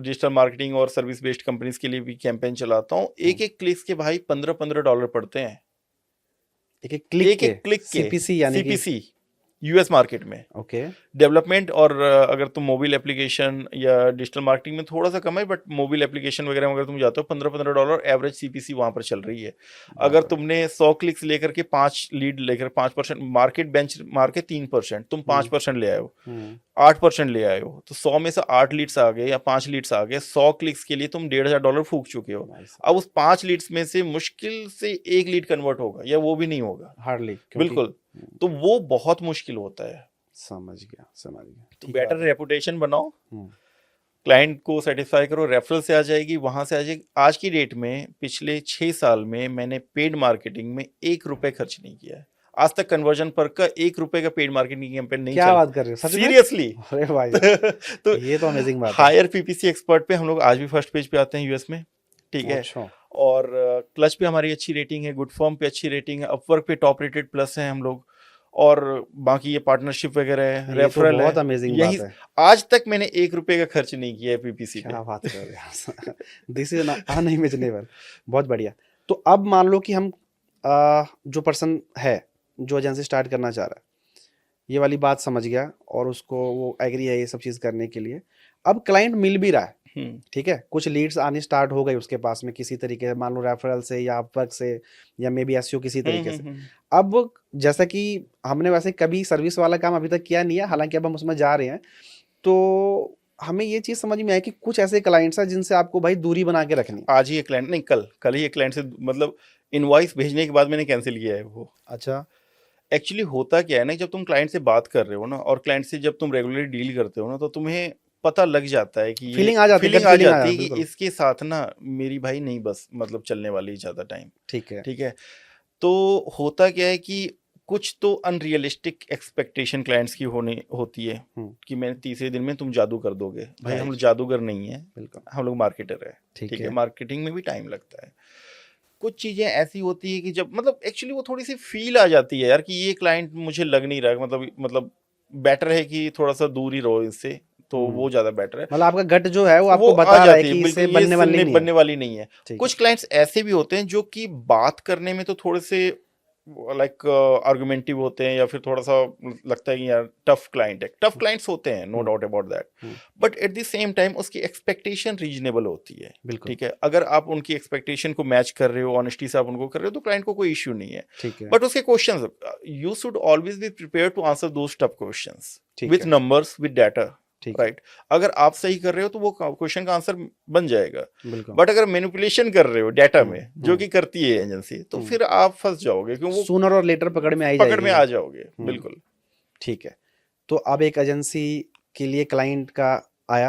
डिजिटल मार्केटिंग और सर्विस बेस्ड कंपनीज के लिए भी कैंपेन चलाता हूँ, एक एक क्लिक्स के भाई $15-15 पड़ते हैं, एक एक क्लिक एक के, एक क्लिक के, सीपीसी यानी कि, सीपीसी यूएस मार्केट में। ओके, डेवलपमेंट और अगर तुम मोबाइल एप्लीकेशन या डिजिटल मार्केटिंग में थोड़ा सा कम है, बट मोबाइल एप्लीकेशन वगैरह में अगर तुम जाते हो $15-15 एवरेज सीपीसी वहां पर चल रही है। अगर बाप रे। तुमने 100 क्लिक्स लेकर के 5 लीड लेकर 5%, मार्केट बेंच मार के 3%, तुम 5% ले आए हो, हम्म, 8% ले आए हो, तो 100 में से 8 लीड्स आ गए या 5 लीड्स आ गए, 100 क्लिक्स के लिए तुम $1,500 फूक चुके हो। नाइस, अब उस 5 लीड्स में से मुश्किल से एक लीड कन्वर्ट होगा, या वो भी नहीं होगा हार्डली, क्योंकि बिल्कुल। तो वो बहुत मुश्किल होता है। समझ गया, समझ गया, तो ठीक बेटर बात है। रेपुटेशन बनाओ, हम्म, क्लाइंट को सेटिस्फाई करो, रेफरल से आ जाएगी, वहां से आ जाएगी। आज की डेट में पिछले 6 साल में मैंने पेड मार्केटिंग में ₹1 खर्च नहीं किया है। आज तक कन्वर्जन पर का ₹1 का पेड मार्केटिंग कैंपेन नहीं क्या चला, बात कर रहे हो, सच में? सीरियसली। अरे भाई, तो ये तो अमेजिंग बात है। हायर पीपीसी एक्सपर्ट पे हम लोग आज भी फर्स्ट पेज पे आते हैं यूएस में, ठीक है। अच्छा, और क्लच पे हमारी अच्छी रेटिंग है, गुड फॉर्म पे अच्छी रेटिंग है, अपवर्क पे टॉप रेटेड प्लस है हम लोग, और बाकी ये पार्टनरशिप वगैरह है, ये तो रेफरल बहुत है। अमेजिंग यही बात है। आज तक मैंने ₹1 का खर्च नहीं किया है पीपीसी पे। क्या बात कर रहे हैं, दिस इज अनइमेजिनेबल। बहुत बढ़िया। तो अब मान लो कि हम जो पर्सन है, जो एजेंसी स्टार्ट करना चाह रहा है, ये वाली बात समझ गया और उसको वो एग्री है ये सब चीज़ करने के लिए। अब क्लाइंट मिल भी रहा है, हम्म, ठीक है, कुछ लीड्स आनी स्टार्ट हो गई उसके पास में किसी तरीके से, मान लो रेफरल से या अपवर्क से या मे बी एसईओ किसी तरीके से। अब जैसा कि हमने वैसे कभी सर्विस वाला काम अभी तक किया नहीं है, हालांकि अब हम उसमें जा रहे हैं, तो हमें ये चीज़ समझ में आया कि कुछ ऐसे क्लाइंट्स हैं जिनसे आपको भाई दूरी बना के रखनी है। आज ही एक क्लाइंट, नहीं कल कल ही एक क्लाइंट से, मतलब इनवॉइस भेजने के बाद मैंने कैंसिल किया है वो। अच्छा, एक्चुअली होता क्या है ना, जब तुम क्लाइंट से बात कर रहे हो ना, और क्लाइंट से जब तुम रेगुलरली डील करते हो ना, तो तुम्हें पता लग जाता है कि ये फीलिंग आ जाती है, फीलिंग गट आ फीलिंग आ जाती जाती है है, कि बिल्कुल, इसके साथ ना मेरी भाई नहीं बस मतलब चलने वाली ज़्यादा टाइम, ठीक है। ठीक है। तो होता क्या है कि कुछ तो अनरियलिस्टिक एक्सपेक्टेशन क्लाइंट्स की होती है कि मैंने तीसरे दिन में तुम जादू कर दोगे। भाई हम लोग राइट, जादूगर नहीं है, बिल्कुल, हम लोग मार्केटर है, ठीक ठीक है। है। मार्केटिंग में भी टाइम लगता है। कुछ चीज़ें ऐसी होती है कि जब मतलब एक्चुअली वो थोड़ी सी फील आ जाती है यार कि ये क्लाइंट मुझे लग नहीं रहा, मतलब बेटर है कि थोड़ा सा दूर ही रहो इससे, तो वो ज़्यादा बेटर है। मतलब आपका गट जो है वो वो आपको आ बता रहा है जाती है कि बिल्कुल, इससे ये बनने वाली नहीं है। बनने वाली नहीं है। ठीक कुछ है, क्लाइंट्स ऐसे भी होते हैं जो कि बात करने में तो थोड़े से लाइक आर्गुमेंटिव होते हैं, या फिर थोड़ा सा लगता है कि यार टफ क्लाइंट है, टफ क्लाइंट्स होते हैं, no doubt about that. Hmm, but at the same time उसकी एक्सपेक्टेशन रीजनेबल होती है, बिल्कुल, ठीक है। अगर आप उनकी एक्सपेक्टेशन को मैच कर रहे हो, ऑनेस्टी से आप उनको कर रहे हो, तो क्लाइंट को कोई इश्यू नहीं है। ठीक है, बट उसके questions, you should always be prepare to answer those tough questions ठीक विथ है, नंबर्स, विद डाटा, ठीक है, राइट। अगर आप सही कर रहे हो तो वो क्वेश्चन का आंसर बन जाएगा। बिल्कुल। बट अगर मैनिपुलेशन कर रहे हो डाटा में, जो हम्म, कि करती है एजेंसी, तो हम्म, फिर आप फंस जाओगे, क्योंकि वो सूनर और लेटर पकड़ में आ ही पकड़ जाएगी में वो। आ जाओगे बिल्कुल। ठीक है। तो अब एक एजेंसी के लिए क्लाइंट का आया,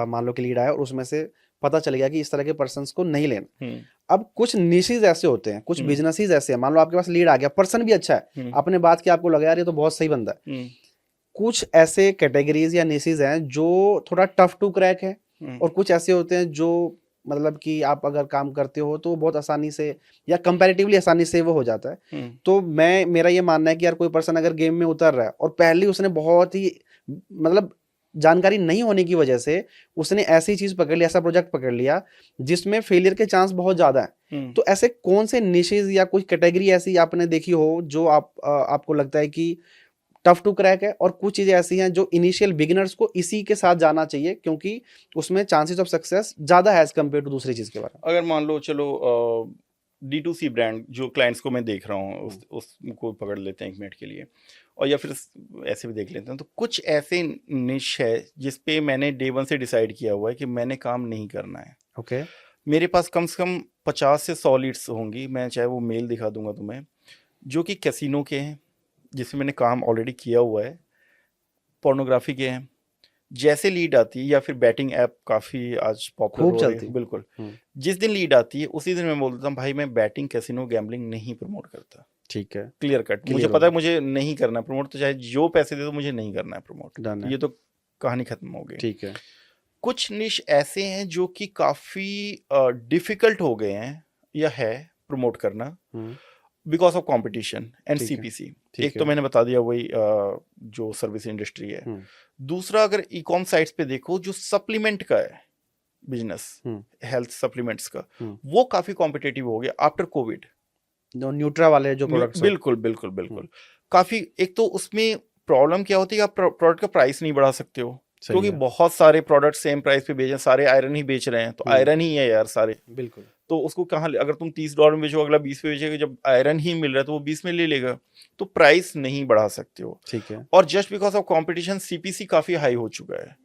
मान लो कि लीड आया और उसमें से पता चल गया कि इस तरह के पर्सन्स को नहीं लेना। हम्म, अब कुछ निशेज ऐसे होते हैं, कुछ बिजनेसेस ऐसे हैं, मान लो आपके पास लीड आ गया, पर्सन भी अच्छा है, आपने बात की, आपको लगा यार ये तो बहुत सही बंदा है। कुछ ऐसे कैटेगरीज या निशेज हैं जो थोड़ा टफ टू क्रैक है, और कुछ ऐसे होते हैं जो मतलब कि आप अगर काम करते हो तो बहुत आसानी से या कंपैरेटिवली आसानी से वो हो जाता है। तो मेरा ये मानना है कि यार कोई पर्सन अगर गेम में उतर रहा है और पहले उसने बहुत ही मतलब जानकारी नहीं होने की वजह से उसने ऐसी चीज पकड़ ली, ऐसा प्रोजेक्ट पकड़ लिया जिसमें फेलियर के चांस बहुत ज्यादा है, तो ऐसे कौन से निशेज या कुछ कैटेगरी ऐसी आपने देखी हो जो आपको लगता है कि टफ टू क्रैक है, और कुछ चीजें ऐसी हैं जो इनिशियल बिगिनर्स को इसी के साथ जाना चाहिए क्योंकि उसमें चांसेस ऑफ सक्सेस ज्यादा है एज कम्पेयर टू दूसरी चीज के बारे में? अगर मान लो चलो D2C ब्रांड जो क्लाइंट्स को मैं देख रहा हूँ, उसको पकड़ लेते हैं 1 मिनट के लिए, और या फिर ऐसे भी देख लेते हैं। तो कुछ ऐसे निश है जिसपे मैंने डे 1 से डिसाइड किया हुआ है कि मैंने काम नहीं करना है। ओके, मेरे पास कम से कम 50 से 100 लीड्स होंगी, मैं चाहे वो मेल दिखा दूंगा तुम्हें, जो कि कैसीनो के हैं, जिसमें मैंने काम ऑलरेडी किया हुआ है, पोर्नोग्राफी के हैं, जैसे लीड आती है, या फिर बैटिंग ऐप काफ़ी आज पॉपुलर खूब हो रही चलती है, है। बिल्कुल। हम्म, जिस दिन लीड आती है उसी दिन मैं बोल देता हूँ भाई मैं बैटिंग, कैसीनो, गैम्बलिंग नहीं प्रमोट करता। ठीक है, क्लियर कट, मुझे क्लियर हो पता है गया, मुझे नहीं करना प्रमोट, तो चाहे जो पैसे दे दो मुझे नहीं करना है प्रमोट, डन तो है, ये तो कहानी खत्म हो गई। ठीक है। कुछ निश ऐसे हैं जो कि काफ़ी डिफिकल्ट हो गए हैं या है प्रमोट करना, हम्म, बिकॉज ऑफ कंपटीशन एंड ठीक है, सीपीसी। ठीक एक तो है। मैंने बता दिया वही जो सर्विस इंडस्ट्री है। हम्म, दूसरा अगर ई कॉम साइट्स पे देखो जो सप्लीमेंट का है बिजनेस, हम्म, हेल्थ सप्लीमेंट्स का, हम्म। वो काफ़ी कॉम्पिटेटिव हो गया आफ्टर कोविड। जो न्यूट्रा वाले जो प्रोडक्ट्स हो। बिल्कुल बिल्कुल हम्म, बिल्कुल। काफ़ी, एक तो उसमें प्रॉब्लम क्या होती है, आप प्रोडक्ट का प्राइस नहीं बढ़ा सकते हो, सही क्योंकि है। बहुत सारे प्रोडक्ट सेम प्राइस पे बेच रहे हैं, सारे आयरन ही बेच रहे हैं, तो आयरन ही है यार सारे, बिल्कुल। तो उसको कहाँ अगर तुम $30 में बेचो, अगला 20 पे बेचेगा, जब आयरन ही मिल रहा है तो वो 20 में ले लेगा, तो प्राइस नहीं बढ़ा सकते हो। ठीक है। और just because of competition CPC काफ़ी हाई हो चुका है,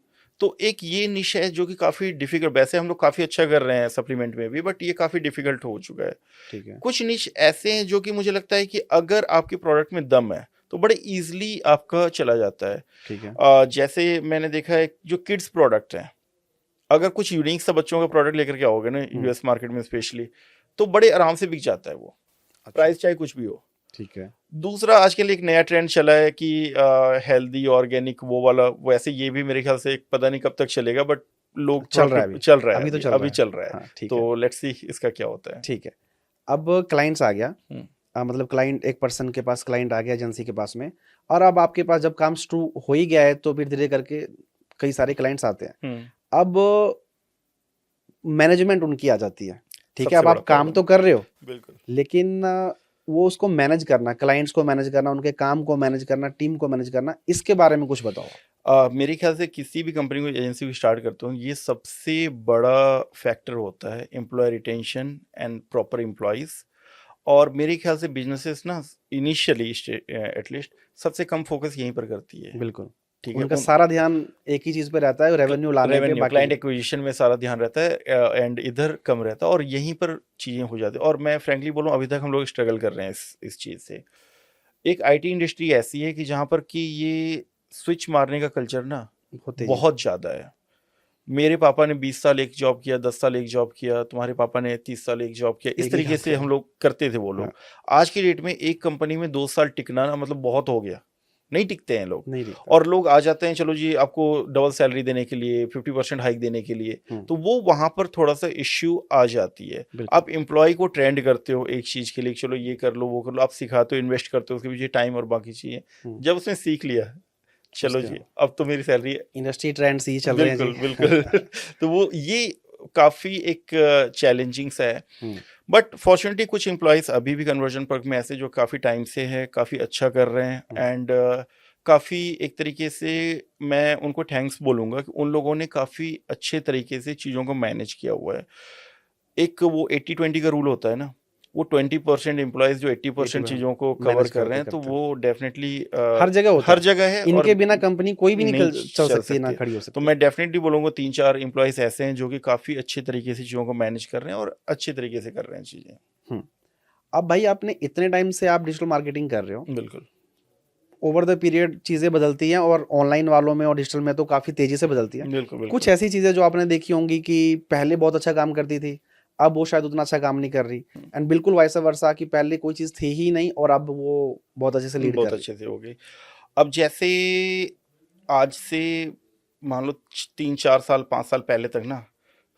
तो एक ये निश है जो कि काफ़ी डिफिकल्ट, वैसे हम लोग काफ़ी अच्छा कर रहे हैं सप्लीमेंट में भी, बट ये काफ़ी डिफिकल्ट हो चुका है। ठीक है। कुछ निश ऐसे हैं जो कि मुझे लगता है कि अगर आपके प्रोडक्ट में दम है तो बड़े इजीली आपका चला जाता है। ठीक है। जैसे मैंने देखा है जो किड्स प्रोडक्ट हैं, अगर कुछ यूनिक सा बच्चों का प्रोडक्ट लेकर के आओगे ना यूएस मार्केट में स्पेशली, तो बड़े आराम से बिक जाता है वो, अच्छा। प्राइस चाहे कुछ भी हो। ठीक है। दूसरा आजकल एक नया ट्रेंड चला है कि हेल्दी ऑर्गेनिक वो वाला, वैसे ये भी मेरे ख्याल से पता नहीं कब तक चलेगा, बट लोग चल थोड़ा रहा है अभी। चल रहा है, अभी तो अभी चल रहा अभी है। चल रहा है। हाँ, ठीक है। तो लेट्स सी इसका क्या होता है। ठीक है। अब क्लाइंट्स आ गया। हम्म, मतलब क्लाइंट, एक पर्सन के पास क्लाइंट आ गया एजेंसी के पास में, और अब आपके पास जब काम शुरू हो ही गया है तो फिर धीरे करके कई सारे क्लाइंट्स आते हैं। हम्म, अब मैनेजमेंट उनकी आ जाती है। ठीक है, सबसे अब बड़ा आप काम प्रॉब्लम, तो कर रहे हो, बिल्कुल। लेकिन वो उसको मैनेज करना, क्लाइंट्स को मैनेज करना, उनके काम को मैनेज करना, टीम को मैनेज करना, इसके बारे में कुछ बताओ आप। मेरे ख्याल से किसी भी कंपनी को, एजेंसी को स्टार्ट करते हो, ये सबसे बड़ा फैक्टर होता है employ retention and proper employees. और मेरे ख्याल से बिजनेसेस ना इनिशियली एटलीस्ट सबसे कम फोकस यहीं पर करती है। बिल्कुल। ठीक है, उनका उन सारा ध्यान एक ही चीज़ पे रहता है, रेवेन्यू लाने पे, रेवेन्यू, बाकी क्लाइंट एक्विजिशन में सारा ध्यान रहता है, एंड इधर कम रहता है, और यहीं पर चीज़ें हो जाती है। और मैं फ्रैंकली बोलूँ, अभी तक हम लोग स्ट्रगल कर रहे हैं इस चीज़ से। एक आईटी इंडस्ट्री ऐसी है कि जहाँ पर कि ये स्विच मारने का कल्चर ना बहुत तेजी से। बहुत ज़्यादा है। मेरे पापा ने 20 साल एक जॉब किया, 10 साल एक जॉब किया, तुम्हारे पापा ने 30 साल एक जॉब किया, इस एक ही तरीके काम से करें। हम लोग करते थे वो हाँ, लोग। आज की डेट में एक कंपनी में 2 साल टिकना ना मतलब बहुत हो गया, नहीं टिकते हैं लोग। नहीं दिखता। और लोग आ जाते हैं, चलो जी आपको डबल सैलरी देने के लिए, 50% हाइक देने के लिए, तो वो वहाँ पर थोड़ा सा इश्यू आ जाती है। बिल्कुल। आप एम्प्लॉय को ट्रेंड करते हो एक चीज़ के लिए, चलो ये कर लो वो कर लो, आप सिखाते हो, इन्वेस्ट करते हो उसके पीछे टाइम और बाकी चीज़ें। जब उसने सीख लिया, चलो उसके जी अब तो मेरी सैलरी, इंडस्ट्री ट्रेंड्स ही चल रहे हैं जी। बिल्कुल बिल्कुल तो वो ये काफ़ी एक चैलेंजिंग सा है। हम्म, बट फॉर्चुनेटली कुछ एम्प्लॉयज़ अभी भी कन्वर्जन पर्क में ऐसे जो काफ़ी टाइम से है, काफ़ी अच्छा कर रहे हैं, एंड काफ़ी एक तरीके से मैं उनको थैंक्स बोलूँगा कि उन लोगों ने काफ़ी अच्छे तरीके से चीज़ों को मैनेज किया हुआ है। एक वो 80-20 का रूल होता है ना, वो 20% एम्प्लॉयज़ जो 80% चीज़ों को कवर मैनेज कर रहे करते हैं, तो करते वो डेफिनेटली हर जगह होता हर है। जगह है, और इनके बिना कंपनी कोई भी नहीं निकल चल चल सकती है, ना सकती है। खड़ी हो तो सकती है। मैं डेफिनेटली बोलूँगा 3-4 एम्प्लॉयज़ ऐसे हैं जो कि काफ़ी अच्छे तरीके से चीज़ों को मैनेज कर रहे हैं और अच्छे तरीके से कर रहे हैं चीज़ें। हम्म। अब भाई, आपने इतने टाइम से आप डिजिटल मार्केटिंग कर रहे हो, बिल्कुल, ओवर द पीरियड चीज़ें बदलती हैं, और ऑनलाइन वालों में और डिजिटल में तो काफ़ी तेज़ी से बदलती हैं। बिल्कुल, कुछ बिल्कुल। ऐसी चीज़ें जो आपने देखी होंगी कि पहले बहुत अच्छा काम करती थी, अब वो शायद उतना अच्छा काम नहीं कर रही, हुँ, एंड बिल्कुल वाइस वर्सा कि पहले कोई चीज़ थी ही नहीं और अब वो बहुत अच्छे से लीड कर बहुत रही है। अच्छे से हो गई। अब जैसे आज से मान लो 3-4 साल, 5 साल पहले तक ना,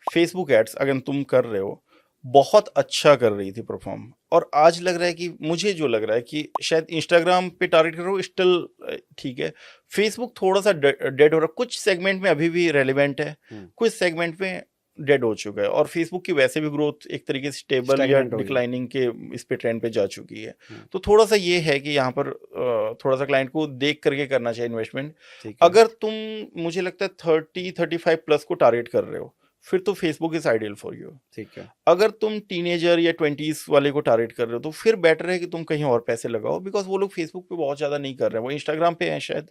फेसबुक एड्स अगर तुम कर रहे हो, बहुत अच्छा कर रही थी परफ़ॉर्म, और आज लग रहा है कि मुझे जो लग रहा है कि शायद इंस्टाग्राम पे टारगेट कर रहा हूँ स्टिल ठीक है। फेसबुक थोड़ा-सा डेड हो रहा है, कुछ सेगमेंट में अभी भी रेलेवेंट है, कुछ सेगमेंट में डेड हो चुका है, और फेसबुक की वैसे भी ग्रोथ एक तरीके से स्टेबल या स्टैग्नेंट हो गई है। डिक्लाइनिंग के इस पे ट्रेंड पे जा चुकी है। तो थोड़ा-सा ये है कि यहाँ पर थोड़ा-सा क्लाइंट को देख करके करना चाहिए इन्वेस्टमेंट। ठीक है। अगर तुम मुझे लगता है 30-35 प्लस को टारगेट कर रहे हो, फिर तो Facebook is ideal for you. ठीक है। अगर तुम टीनेजर या 20s वाले को टारगेट कर रहे हो, तो फिर बेटर है कि तुम कहीं और पैसे लगाओ, बिकॉज़ वो लोग फेसबुक पे बहुत ज़्यादा नहीं कर रहे हैं, वो इंस्टाग्राम पे हैं शायद।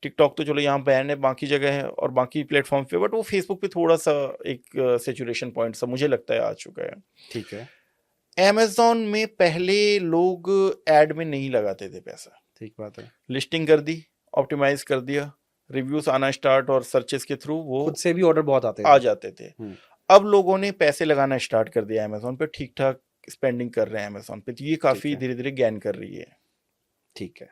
टिकटॉक तो चलो यहाँ बैन है, बाकी जगह है और बाकी प्लेटफ़ॉर्म पे, बट वो फेसबुक पे थोड़ा-सा एक सैचुरेशन पॉइंट सा मुझे लगता है आ चुका है। ठीक है। अमेज़न में पहले लोग ऐड में नहीं लगाते थे पैसा, ठीक बात है। लिस्टिंग कर दी, ऑप्टिमाइज़ कर दिया, रिव्यूज आना स्टार्ट और सर्चेस के थ्रू वो खुद से भी ऑर्डर बहुत आते आ हैं। जाते थे। हम्म, अब लोगों ने पैसे लगाना स्टार्ट कर दिया अमेजोन पे, ठीक ठाक स्पेंडिंग कर रहे हैं अमेजोन पे, तो ये ठीक काफी है, धीरे धीरे गेन कर रही है। ठीक है।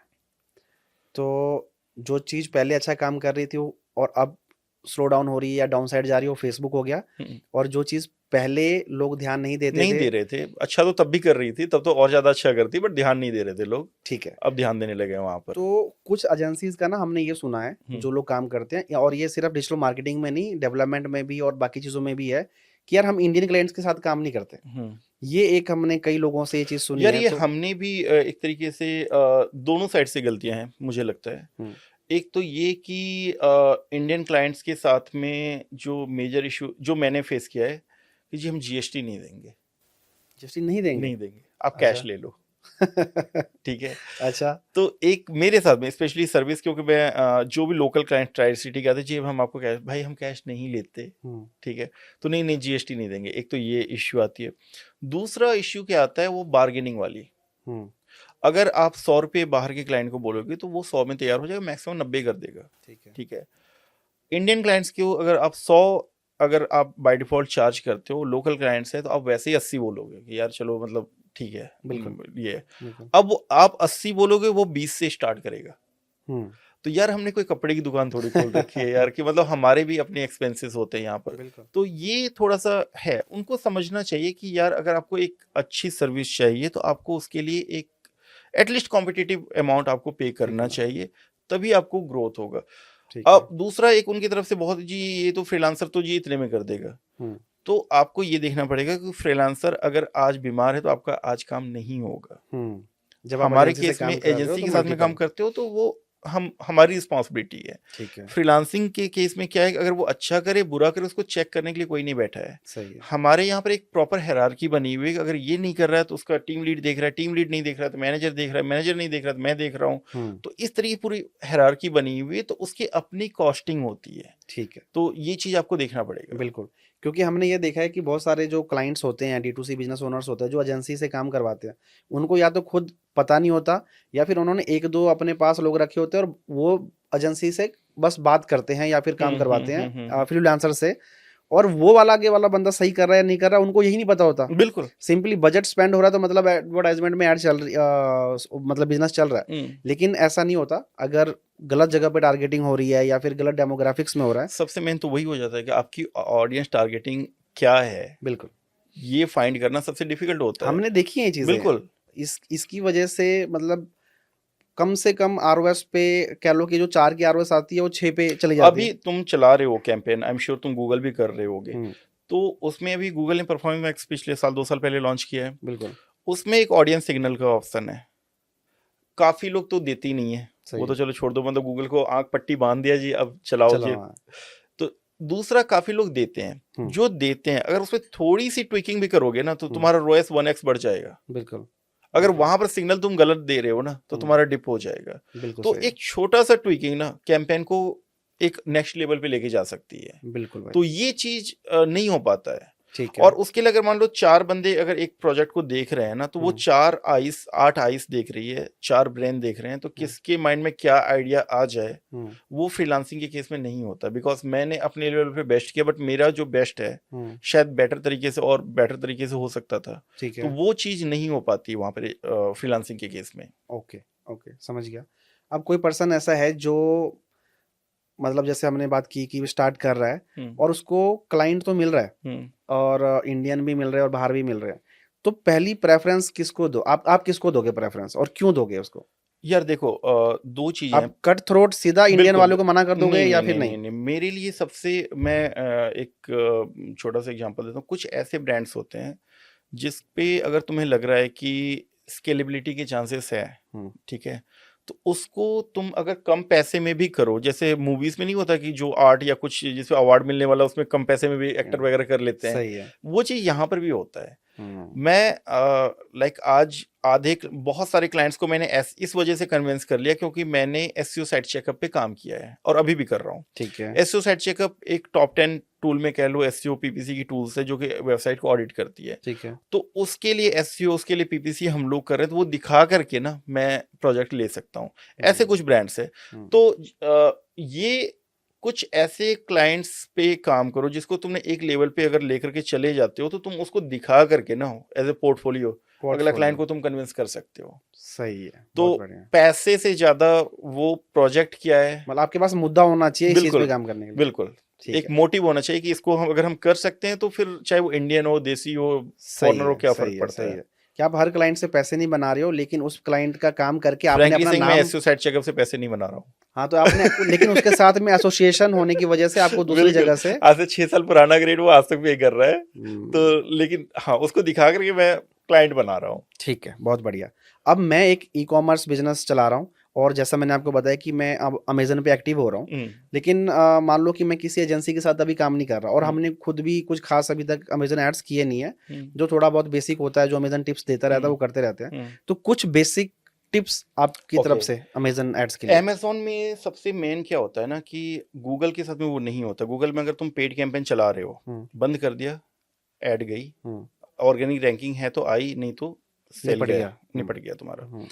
तो जो चीज़ पहले अच्छा काम कर रही थी वो और अब स्लो डाउन हो रही है या डाउन साइड जा रही है, वो फेसबुक हो गया। हम्म, और जो चीज़ पहले लोग ध्यान नहीं देते नहीं थे। दे रहे थे, अच्छा तो तब भी कर रही थी, तब तो और ज्यादा अच्छा करती, बट ध्यान नहीं दे रहे थे लोग, ठीक है। अब ध्यान देने लगे हैं वहां पर। तो कुछ एजेंसीज का ना हमने ये सुना है, हम्म, जो लोग काम करते हैं और ये सिर्फ डिजिटल मार्केटिंग में नहीं, डेवलपमेंट में भी और बाकी चीज़ों में भी है कि यार हम इंडियन क्लाइंट्स के साथ काम नहीं करते। हम्म। ये एक हमने कई लोगों से ये चीज़ सुनी यार है। ये तो हमने भी एक तरीके से दोनों साइड से गलतियां हैं मुझे लगता है। हम्म, एक तो ये कि इंडियन क्लाइंट्स के साथ में जो मेजर इशू जो मैंने फेस किया है कि जी हम जीएसटी नहीं देंगे, जस्टिस नहीं देंगे। नहीं देंगे, आप कैश अच्छा। ले लो, ठीक है। अच्छा। तो एक मेरे साथ में स्पेशली सर्विस, क्योंकि मैं जो भी लोकल क्लाइंट ट्राई सिटी के आते जी हम आपको कैश, भाई हम कैश नहीं लेते, हम्म, ठीक है, तो नहीं नहीं जीएसटी नहीं देंगे, एक तो ये इश्यू आती है। दूसरा इश्यू क्या आता है वो बार्गेनिंग वाली। हम्म, अगर आप 100 रुपये बाहर के क्लाइंट को बोलोगे तो वो 100 में तैयार हो जाएगा, मैक्सिमम 90 कर देगा, ठीक है। ठीक है। इंडियन क्लाइंट्स को अगर आप 100 अगर आप बाय डिफॉल्ट चार्ज करते हो, लोकल क्लाइंट्स है तो आप वैसे ही 80 बोलोगे कि यार चलो मतलब ठीक है, बिल्कुल, ये है। बिल्कुल। अब आप 80 बोलोगे, वो 20 से स्टार्ट करेगा। हम्म, तो यार हमने कोई कपड़े की दुकान थोड़ी खोल रखी है यार, कि मतलब हमारे भी अपने एक्सपेंसेस होते हैं यहाँ पर। बिल्कुल। तो ये थोड़ा सा है, उनको समझना चाहिए कि यार अगर आपको एक अच्छी सर्विस चाहिए तो आपको उसके लिए एक एटलीस्ट कॉम्पिटिटिव अमाउंट आपको पे करना करना। चाहिए, तभी आपको ग्रोथ होगा। ठीक है। अब दूसरा एक उनकी तरफ से बहुत जी ये तो फ्रीलांसर तो जी इतने में कर देगा, हम्म, तो आपको ये देखना पड़ेगा कि फ्रीलांसर अगर आज बीमार है तो आपका आज काम नहीं होगा। जब आप हमारे एजेंसी से केस में काम कर रहे हो एजेंसी तो के साथ में काम मल्टीपल। करते हो तो वो हमारी रिस्पॉन्सिबिलिटी है। ठीक है। फ्रीलांसिंग के केस में क्या है कि अगर वो अच्छा करे बुरा करे उसको चेक करने के लिए कोई नहीं बैठा है। सही है। हमारे यहाँ पर एक प्रॉपर हायरार्की बनी हुई है कि अगर ये नहीं कर रहा है तो उसका टीम लीड देख रहा है, टीम लीड नहीं देख रहा है तो मैनेजर देख रहा है, मैनेजर नहीं देख रहा है तो मैं देख रहा हूँ। हम्म, तो इस तरह की पूरी हायरार्की बनी हुई है, तो उसकी अपनी कॉस्टिंग होती है। ठीक है। तो ये चीज आपको देखना पड़ेगा। बिल्कुल। क्योंकि हमने ये देखा है कि बहुत सारे जो क्लाइंट्स होते हैं, D2C बिजनेस ओनर्स होते हैं, जो एजेंसी से काम करवाते हैं, उनको या तो खुद पता नहीं होता या फिर उन्होंने एक दो अपने पास लोग रखे होते हैं और वो एजेंसी से बस बात करते हैं या फिर काम करवाते हैं फ्रीलांसर से। और वो वाला आगे वाला बंदा सही कर रहा है या नहीं कर रहा, उनको यही नहीं पता होता। बिल्कुल। सिंपली बजट स्पेंड हो रहा है तो मतलब एडवर्टाइजमेंट में ऐड चल रही, मतलब बिजनेस चल रहा है। लेकिन ऐसा नहीं होता। अगर गलत जगह पे टारगेटिंग हो रही है या फिर गलत डेमोग्राफिक्स में हो रहा है। सबसे मेन तो वही हो जाता है कि आपकी ऑडियंस टारगेटिंग क्या है, बिल्कुल। ये फाइंड करना सबसे डिफिकल्ट होता है। हमने देखी है ये चीजें। बिल्कुल। इसकी वजह से मतलब कम से कम आरओएस पे कह लो कि जो 4 की आरओएस आती है वो 6 पे चली जाती अभी है। तुम चला रहे हो कैंपेन, आई एम श्योर तुम गूगल भी कर रहे होगे, हम्म, तो उसमें अभी गूगल ने परफॉर्मिंग मैक्स पिछले साल 2 साल पहले लॉन्च किया है। बिल्कुल उसमें एक ऑडियंस सिग्नल का ऑप्शन है, काफी लोग तो देते ही नहीं है, सही वो तो है। चलो छोड़ दो, मतलब गूगल को आंख पट्टी बांध दिया जी अब चलाओ चलो जी। हाँ। तो दूसरा काफी लोग देते हैं, हम्म, जो देते हैं अगर उसमें थोड़ी सी ट्विकिंग भी करोगे ना तो हम्म, तुम्हारा रोएस 1x बढ़ जाएगा। बिल्कुल। अगर बिल्कुल। वहां पर सिग्नल तुम गलत दे रहे हो ना तो हम्म, तुम्हारा डिप हो जाएगा। बिल्कुल तो सही है। एक छोटा सा ट्विकिंग ना कैंपेन को एक नेक्स्ट लेवल पे लेके जा सकती है। बिल्कुल भाई। तो ये चीज नहीं हो पाता है। ठीक है। और उसके लिए अगर मान लो 4 बंदे अगर एक प्रोजेक्ट को देख रहे हैं ना, तो वो हम्म, 4 आइस 8 आइस देख रही है, 4 ब्रेन देख रहे हैं, तो किसके माइंड में क्या आइडिया आ जाए हम्म, वो फ्रीलांसिंग के केस में नहीं होता। बिकॉज मैंने अपने लेवल पे बेस्ट किया, बट मेरा जो बेस्ट है हम्म, शायद बेटर तरीके से और बेटर तरीके से हो सकता था। ठीक तो है। वो चीज नहीं हो पाती वहां पर फ्रीलांसिंग के केस में। ओके, ओके, समझ गया। अब कोई पर्सन ऐसा है जो मतलब जैसे हमने बात की कि वो स्टार्ट कर रहा है हम्म, और उसको क्लाइंट तो मिल रहा है हम्म। और इंडियन भी मिल रहे हैं और बाहर भी मिल रहे हैं। तो पहली प्रेफरेंस किसको दो? आप किसको दोगे प्रेफरेंस और क्यों दोगे उसको? यार देखो दो चीजें हैं। आप कट थ्रोट सीधा इंडियन बिल्कुल वालों को मना कर दोगे नहीं या नहीं फिर नहीं नहीं? नहीं नहीं, मेरे लिए सबसे मैं एक छोटा सा एग्जांपल देता हूँ। कुछ ऐसे ब्रांड्स होते हैं जिस पे अगर तुम्हें लग रहा है कि स्केलेबिलिटी के चांसेस है, हम्म, ठीक है, तो उसको तुम अगर कम पैसे में भी करो, जैसे मूवीज में नहीं होता कि जो आर्ट या कुछ जिसमें अवार्ड मिलने वाला उसमें कम पैसे में भी एक्टर वगैरह कर लेते हैं, सही है। वो चीज यहाँ पर भी होता है। हम्म, मैं लाइक आज आधे बहुत सारे क्लाइंट्स को मैंने इस वजह से कन्विंस कर लिया क्योंकि मैंने एसईओ साइट चेकअप पे काम किया है और अभी भी कर रहा हूँ। ठीक है। एसईओ साइट चेकअप एक टॉप 10 टूल में कह लो एसईओ पीपीसी की टूल्स है जो कि वेबसाइट को ऑडिट करती है। ठीक है। तो उसके लिए एसईओ, उसके लिए पीपीसी हम लोग कर रहे हैं, तो वो दिखा करके ना मैं प्रोजेक्ट ले सकता हूँ। ऐसे कुछ ब्रांड्स है। तो ये कुछ ऐसे क्लाइंट्स पे काम करो जिसको तुमने एक लेवल पे अगर लेकर के चले जाते हो तो तुम उसको दिखा करके ना एज ए पोर्टफोलियो अगला क्लाइंट को तुम कन्विंस कर सकते हो। सही है, तो बहुत बढ़िया। पैसे से ज्यादा वो प्रोजेक्ट क्या है, मतलब आपके पास मुद्दा होना चाहिए इस चीज पे बिल्कुल काम करने के लिए। बिल्कुल ठीक एक है। मोटिव होना चाहिए कि इसको हम अगर हम कर सकते हैं तो फिर चाहे वो इंडियन हो, देसी हो, सही फॉरेनर हो, है, क्या सही फर्क है, पड़ता सही है। है कि आप हर क्लाइंट से पैसे नहीं बना रहे हो, लेकिन उस क्लाइंट का काम करके आपने फ्रैंकली अपना सिंह, मैं नाम। एसईओ साइट चेकअप से पैसे नहीं बना रहा हूँ। हाँ, तो आपने लेकिन उसके साथ में एसोसिएशन होने की वजह से आपको दूसरी बिल्कुल, जगह से। आज से 6 साल पुराना ग्रेड वो आज तक पे कर रहा है। तो हम्म, लेकिन हाँ, उसको दिखा करके मैं क्लाइंट बना रहा हूँ। ठीक है, बहुत बढ़िया। अब मैं एक ई कॉमर्स बिजनेस चला रहा हूँ, और जैसा मैंने आपको बताया कि मैं अब अमेजन पे एक्टिव हो रहा हूँ। हम्म, लेकिन मान लो कि मैं किसी एजेंसी के साथ अभी काम नहीं कर रहा, और हम्म, हमने खुद भी कुछ खास अभी तक अमेजन एड्स किए नहीं है। हम्म, जो थोड़ा बहुत बेसिक होता है, जो अमेजन टिप्स देता रहता है, हम्म, वो करते रहते हैं। हम्म। तो कुछ बेसिक टिप्स आपकी तरफ ओके, से अमेजन एड्स के लिए। अमेजोन में सबसे मेन क्या होता है ना कि गूगल के साथ में वो नहीं होता। गूगल में अगर तुम पेड कैंपेन चला रहे हो, हम्म, बंद कर दिया, ऐड गई, हम्म, ऑर्गेनिक रैंकिंग है तो आई, नहीं तो सेल निपट गया, गया। निपट गया तुम्हारा। हम्म,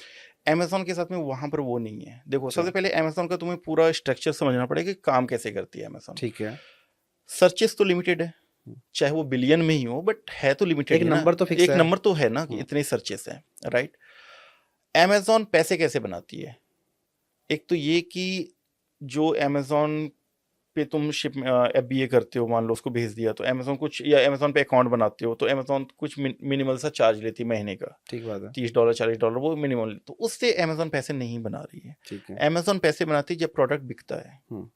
अमेजोन के साथ में वहां पर वो नहीं है। देखो, अच्छा, सबसे पहले अमेजोन का तुम्हें पूरा स्ट्रक्चर समझना पड़ेगा कि काम कैसे करती है अमेजोन। ठीक है। सर्चेस तो लिमिटेड है, चाहे वो बिलियन में ही हो, बट है तो लिमिटेड एक ही ना। नंबर तो फिक्स एक है। नंबर तो है ना कि इतने सर्चेस हैं, राइट। अमेजोन पैसे कैसे बनाती है? एक तो ये कि जो अमेजोन पे तुम शिप एफबीए करते हो, मान लो उसको भेज दिया, तो अमेजोन कुछ, या अमेजोन पे अकाउंट बनाते हो तो अमेजोन कुछ मिनिमल सा चार्ज लेती है महीने का, ठीक बात है। $30 $40, वो मिनिमम। तो उससे अमेजोन पैसे नहीं बना रही है। ठीक है। अमेजोन पैसे बनाती है जब प्रोडक्ट बिकता है, हम्म,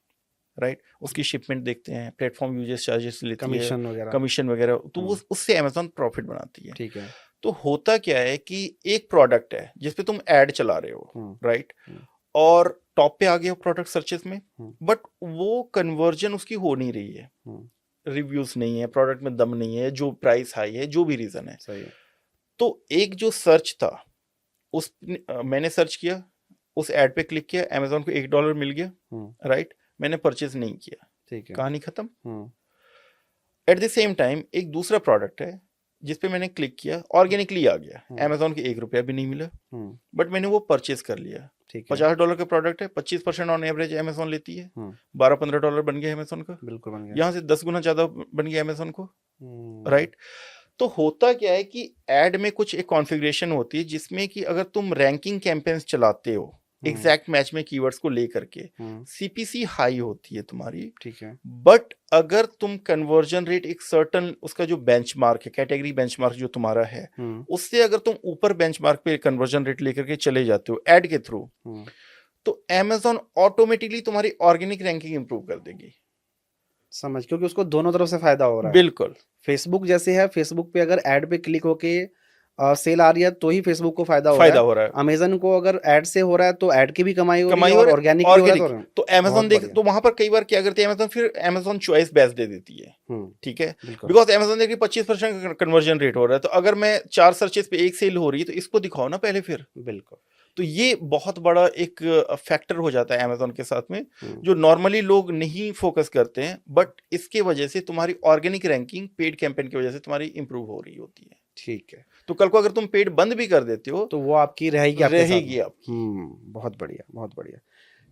राइट। उसकी शिपमेंट देखते हैं, प्लेटफॉर्म यूजेस चार्जेस लेती है, कमीशन वगैरह। कमीशन वगैरह, तो वो हम्म, उससे अमेजोन प्रॉफिट बनाती है। ठीक है। तो होता क्या है कि एक प्रोडक्ट है जिसपे तुम ऐड चला रहे हो, हम्म, राइट, हम्म, और टॉप पे आ गया प्रोडक्ट सर्चेस में, हम्म, बट वो कन्वर्जन उसकी हो नहीं रही है, हम्म, रिव्यूज नहीं है, प्रोडक्ट में दम नहीं है, जो प्राइस हाई है, जो भी रीजन है। सही है। तो एक जो सर्च था, उस मैंने सर्च किया, उस एड पे क्लिक किया, अमेजोन को $1 मिल गया, राइट, मैंने परचेज नहीं किया, ठीक है। कहानी खत्म। हम्म, एट द सेम टाइम एक दूसरा प्रोडक्ट है जिसपे मैंने क्लिक किया, ऑर्गेनिकली आ गया, अमेजोन के ₹1 भी नहीं मिला, बट मैंने वो परचेज कर लिया। ठीक है। $50 का प्रोडक्ट है, 25% ऑन एवरेज अमेजोन लेती है, हम्म, $12-15 बन गया अमेजोन का, बिल्कुल बन गया। यहाँ से 10 गुना ज्यादा बन गया अमेजोन को, हम्म, राइट। तो होता क्या है कि एड में कुछ एक कॉन्फ़िगरेशन होती है जिसमें कि अगर तुम रैंकिंग कैंपेन्स चलाते हो एग्जैक्ट मैच में कीवर्ड्स को लेकर के, सीपीसी हाई होती है तुम्हारी, ठीक है। बट अगर तुम कन्वर्जन रेट एक सर्टन उसका जो बेंचमार्क है, कैटेगरी बेंचमार्क जो तुम्हारा है, उससे अगर तुम ऊपर बेंचमार्क पे कन्वर्जन रेट लेकर के चले जाते हो एड के थ्रू, तो अमेजोन ऑटोमेटिकली तुम्हारी ऑर्गेनिक रैंकिंग इंप्रूव कर देगी। समझ, क्योंकि उसको दोनों तरफ से फायदा हो रहा है। बिल्कुल, फेसबुक जैसे है, फेसबुक पे अगर ऐड पे क्लिक होके सेल आ रही है तो ही फेसबुक को फायदा हो रहा है। अमेजन को अगर ऐड से हो रहा है तो ऐड की भी कमाई हो रही है, और ऑर्गेनिक भी हो रहा है। तो अमेजोन देख, तो वहां पर कई बार क्या करती है अमेजोन, फिर अमेजोन चॉइस बेस्ट दे देती है, ठीक है, बिकॉज अमेजोन देख 25% कन्वर्जन रेट हो रहा है, तो अगर मैं 4 सर्चेस पे एक सेल हो रही है तो इसको दिखाओ ना पहले फिर। बिल्कुल। तो ये बहुत बड़ा एक फैक्टर हो जाता है अमेजोन के साथ में, जो नॉर्मली लोग नहीं फोकस करते हैं, बट इसके वजह से तुम्हारी ऑर्गेनिक रैंकिंग पेड कैंपेन की वजह से तुम्हारी इंप्रूव हो रही होती है। ठीक है। तो कल को अगर तुम पेड बंद भी कर देते हो तो वो आपकी रहेगी, आपके साथ रहेगी आपकी। बहुत बढ़िया, बहुत बढ़िया।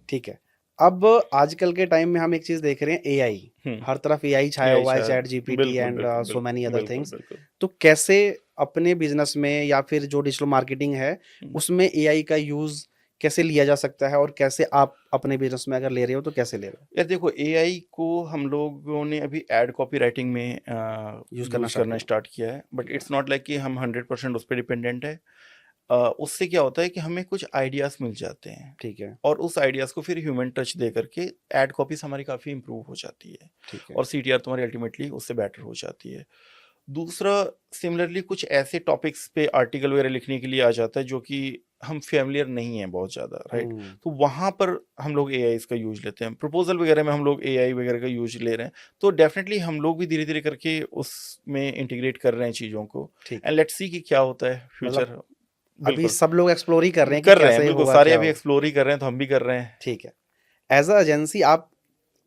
ठीक है। अब आजकल के टाइम में हम एक चीज देख रहे हैं, एआई। हर तरफ एआई छाया हुआ है, chat GPT and so many other things. तो कैसे अपने बिजनेस में या फिर जो डिजिटल मार्केटिंग है उसमें एआई का यूज कैसे लिया जा सकता है, और कैसे आप अपने बिजनेस में अगर ले रहे हो तो कैसे ले रहे हो? यार देखो, एआई को हम लोगों ने अभी एड कॉपी राइटिंग में यूज करना स्टार्ट किया है, बट इट्स नॉट लाइक कि हम 100% उस पर डिपेंडेंट है। उससे क्या होता है कि हमें कुछ आइडियाज मिल जाते हैं, ठीक है। और उस आइडियाज को फिर ह्यूमन टच दे करके एड कॉपीज हमारी काफी इंप्रूव हो जाती है, ठीक है। और सीटीआर तुम्हारी अल्टीमेटली उससे बेटर हो जाती है। दूसरा, सिमिलरली कुछ ऐसे टॉपिक्स पे आर्टिकल वगैरह लिखने के लिए आ जाता है जो कि हम फेमिलियर नहीं है बहुत ज़्यादा, राइट। तो वहाँ पर हम लोग एआई का यूज लेते हैं, प्रपोजल वगैरह में हम लोग एआई वगैरह का यूज ले रहे हैं। तो डेफिनेटली हम लोग भी धीरे धीरे करके उसमें इंटीग्रेट कर रहे हैं चीज़ों को, एंड लेट्स सी कि क्या होता है फ्यूचर। अभी सब लोग एक्सप्लोर ही कर रहे हैं बिल्कुल, सारे अभी एक्सप्लोर ही कर रहे हैं, तो हम भी कर रहे हैं। ठीक है। एज अ एजेंसी आप